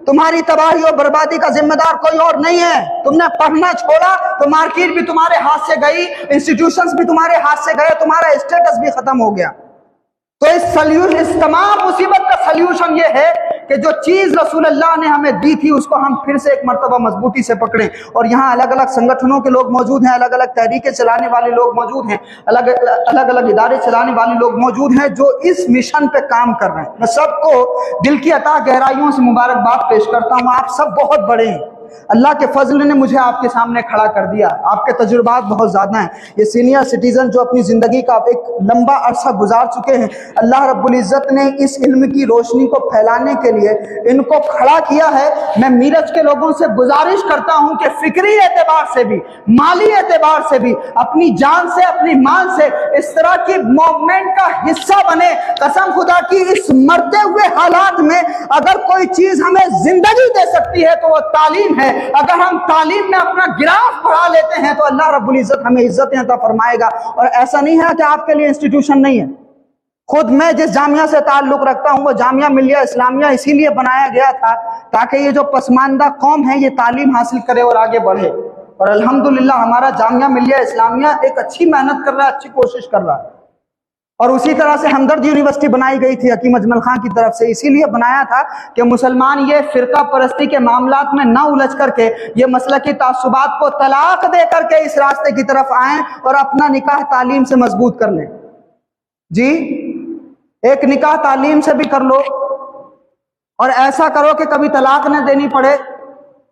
A: تمہاری تباہی اور بربادی کا ذمہ دار کوئی اور نہیں ہے۔ تم نے پڑھنا چھوڑا تو مارکیٹ بھی تمہارے ہاتھ سے گئی، انسٹیٹیوشنز بھی تمہارے ہاتھ سے گئے، تمہارا اسٹیٹس بھی ختم ہو گیا۔ تو اس تمام مصیبت کا سلیوشن یہ ہے کہ جو چیز رسول اللہ نے ہمیں دی تھی اس کو ہم پھر سے ایک مرتبہ مضبوطی سے پکڑیں۔ اور یہاں الگ الگ سنگٹھنوں کے لوگ موجود ہیں، الگ الگ تحریکیں چلانے والے لوگ موجود ہیں، الگ الگ ادارے چلانے والے لوگ موجود ہیں جو اس مشن پہ کام کر رہے ہیں۔ میں سب کو دل کی عطا گہرائیوں سے مبارکباد پیش کرتا ہوں۔ آپ سب بہت بڑے ہیں، اللہ کے فضل نے مجھے آپ کے سامنے کھڑا کر دیا، آپ کے تجربات بہت زیادہ ہیں۔ یہ سینئر سٹیزن جو اپنی زندگی کا ایک لمبا عرصہ گزار چکے ہیں، اللہ رب العزت نے اس علم کی روشنی کو پھیلانے کے لیے ان کو کھڑا کیا ہے۔ میں میرج کے لوگوں سے گزارش کرتا ہوں کہ فکری اعتبار سے بھی، مالی اعتبار سے بھی، اپنی جان سے، اپنی مال سے اس طرح کی موومنٹ کا حصہ بنے۔ قسم خدا کی اس مرتے ہوئے حالات میں اگر کوئی چیز ہمیں زندگی دے سکتی ہے تو وہ تعلیم ہے۔ اگر ہم تعلیم میں اپنا گراف بڑھا لیتے ہیں تو اللہ رب العزت ہمیں عزتیں عطا فرمائے گا۔ اور ایسا نہیں ہے کہ آپ کے لیے انسٹیٹیوشن نہیں ہے، خود میں جس جامعہ سے تعلق رکھتا ہوں وہ جامعہ ملیہ اسلامیہ اسی لیے بنایا گیا تھا تاکہ یہ جو پسماندہ قوم ہے یہ تعلیم حاصل کرے اور آگے بڑھے۔ اور الحمدللہ ہمارا جامعہ ملیہ اسلامیہ ایک اچھی محنت کر رہا ہے، اچھی کوشش کر رہا ہے۔ اور اسی طرح سے ہمدرد یونیورسٹی بنائی گئی تھی حکیم اجمل خان کی طرف سے، اسی لیے بنایا تھا کہ مسلمان یہ فرقہ پرستی کے معاملات میں نہ الجھ کر کے، یہ مسلکی تعصبات کو طلاق دے کر کے اس راستے کی طرف آئیں اور اپنا نکاح تعلیم سے مضبوط کر لیں۔ جی ایک نکاح تعلیم سے بھی کر لو اور ایسا کرو کہ کبھی طلاق نہ دینی پڑے،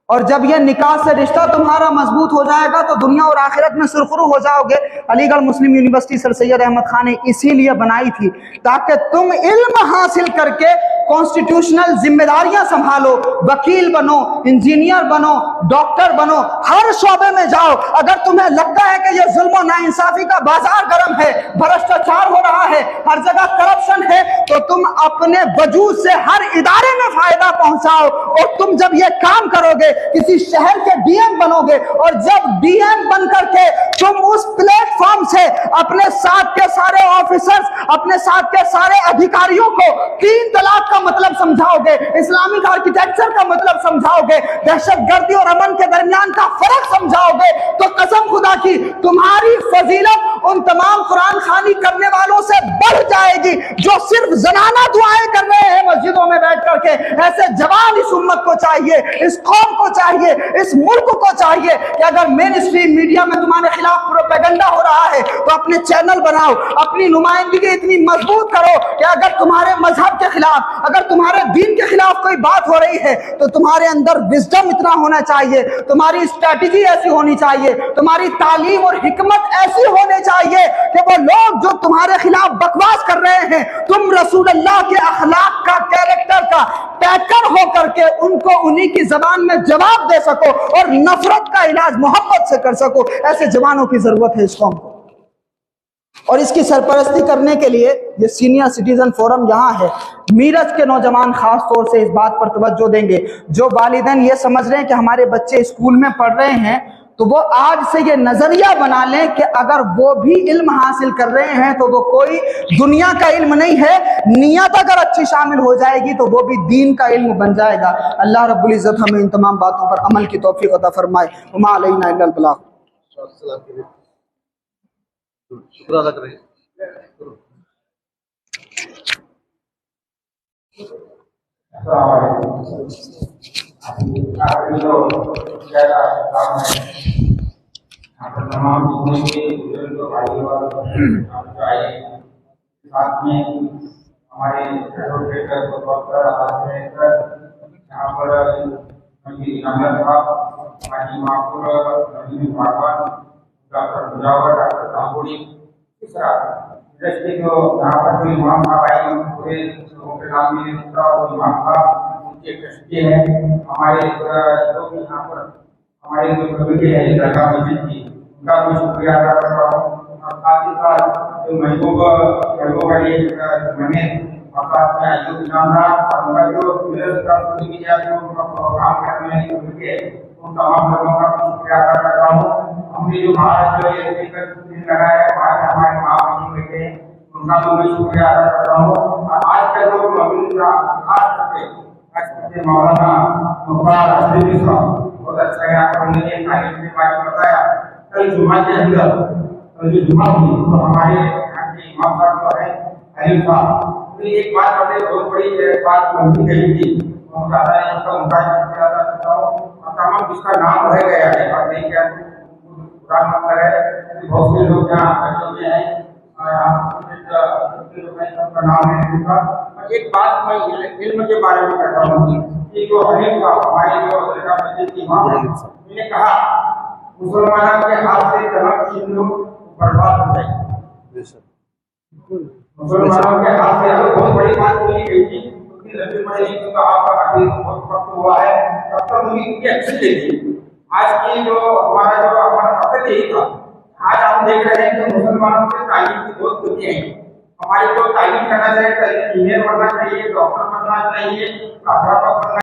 A: اور جب یہ نکاح سے رشتہ تمہارا مضبوط ہو جائے گا تو دنیا اور آخرت میں سرخرو ہو جاؤ گے۔ علی گڑھ مسلم یونیورسٹی سر سید احمد خان نے اسی لیے بنائی تھی تاکہ تم علم حاصل کر کے کانسٹیٹیوشنل ذمہ داریاں سنبھالو، وکیل بنو، انجینئر بنو، ڈاکٹر بنو، ہر شعبے میں جاؤ۔ اگر تمہیں لگتا ہے کہ یہ ظلم و ناانصافی کا بازار گرم ہے، بھرشٹاچار ہو رہا ہے، ہر جگہ کرپشن ہے، تو تم اپنے وجود سے ہر ادارے میں فائدہ پہنچاؤ۔ اور تم جب یہ کام کرو گے کسی شہر کے ڈی ایم بنو گے، اور جب ڈی ایم بن کر کے تم اس پلیٹ فارم سے اپنے ساتھ کے سارے آفیسرز، اپنے ساتھ کے سارے ادھیکاریوں کو 3 طلاق کا مطلب سمجھاؤ گے، اسلامک آرکیٹیکچر کا مطلب سمجھاؤ گے، دہشت گردی اور امن کے درمیان کا فرق سمجھاؤ گے، تو قسم خدا کی تمہاری فضیلت ان تمام قرآن خوانی کرنے والوں سے بڑھ جائے گی جو صرف زنانہ دعائیں کر رہے ہیں مسجدوں میں بیٹھ کر کے۔ ایسے جوان اس امت کو چاہیے، اس قوم کو چاہیے، اس ملک کو چاہیے کہ اگر مین اسٹریم میڈیا میں تمہارے خلاف پروپیگنڈا ہو رہا ہے تو اپنے چینل بناؤ، اپنی نمائندگی اتنی مضبوط کرو کہ اگر تمہارے مذہب کے خلاف، اگر تمہارے دین کے خلاف کوئی بات ہو رہی ہے تو تمہارے اندر وزڈم اتنا ہونا چاہیے، تمہاری اسٹریٹجی ایسی ہونی چاہیے، تمہاری تعلیم اور حکمت ایسی ہونی چاہیے کہ وہ لوگ جو تمہارے خلاف بکواس کر رہے ہیں تم رسول اللہ کے اخلاق کا، کیریکٹر کا پیکر ہو کر کے ان کو انہی کی زبان میں جواب دے سکو اور نفرت کا علاج محبت سے کر سکو۔ ایسے جوانوں کی ضرورت ہے اس قوم کو، اور اس کی سرپرستی کرنے کے لیے یہ سینئر سٹیزن فورم یہاں ہے۔ میرج کے نوجوان خاص طور سے اس بات پر توجہ دیں گے، جو والدین یہ سمجھ رہے ہیں کہ ہمارے بچے اسکول میں پڑھ رہے ہیں
B: تو وہ آج سے یہ نظریہ بنا لیں کہ اگر وہ بھی علم حاصل کر رہے ہیں تو وہ کوئی دنیا کا علم نہیں ہے، نیت اگر اچھی شامل ہو جائے گی تو وہ بھی دین کا علم بن جائے گا۔ اللہ رب العزت ہمیں ان تمام باتوں پر عمل کی توفیق عطا فرمائے۔ وما علینا الا البلاغ۔
C: شکر ادا کریں۔
D: السلام علیکم۔ تمام جتنے بھی بزرگ بھائی اور آئے ساتھ میں ہمارے ایڈوکیٹر یہاں پر صاحب، حاجی معقول نبی بھاگوان، ڈاکٹر مجاور، ڈاکٹر تامبوڑی، اس طرح کے جو یہاں پر جو امام صاحب آئے پورے لوگوں کے نام میں وہ امام صاحب ان کے کشتی ہیں، ہمارے جو بھی یہاں پر ہمارے جو کمیٹی ہے درگاہ مسجد کی، ان کا بھی شکریہ ادا کر رہا ہوں۔ اور ساتھ ہی ساتھ جو محبوب علی منے اور ساتھ میں ایوب انعامدار اور ان کا جو پروگرام کرنے والی کمیٹی ہے، ان تمام لوگوں کا بھی شکریہ ادا کر رہا ہوں۔ ہم نے جو باہر جو یہ دن لگایا ہے، باہر ہمارے ماں بہن بیٹھے ہیں، ان کا بھی میں شکریہ ادا کر رہا ہوں۔ اور آج کا جو موضوع کا خاص کر کے مولانا مختار اشرفی صاحب بہت اچھا ہے، آپ نے یہ تعلیم کے بارے میں بتایا۔ کل جمعہ کے اندر جو جمعہ ہوئی تو ہمارے یہاں کے امام صاحب جو ہے حلیم صاحب نے ایک بات بہت بڑی بات ممکن کہی تھی، ان کا شکریہ ادا کرتا ہوں۔ اور تمام جس کا نام رہ گیا ہے اور نہیں کیا قرآن مطلب ہے، بہت سے لوگ یہاں بچوں میں ہیں، کا نام ہے۔ ایک بات میں علم کے بارے میں کہتا ہوں کہ جو حلیم صاحب ہمارے جو مسجد کی امام ہیں، انہوں نے کہا مسلمانوں کے ہاتھ سے تمام ہندو برباد ہو جائے گی۔ مسلمانوں کے ہاتھ سے بہت بڑی بات بولی گئی تھی، اتنی لمبی پڑی نہیں کیونکہ آپ کا حدیث بہت وقت ہوا ہے، تب تک مجھے اتنی اچھی لگی۔ آج کی جو ہمارا مقصد یہی تھا، آج ہم دیکھ رہے ہیں کہ مسلمانوں کے تعلیم کی بہت کمی ہے۔ ہماری جو تعلیم کرنا چاہیے، انجینئر بننا چاہیے، ڈاکٹر بننا چاہیے، ادھیاپک بننا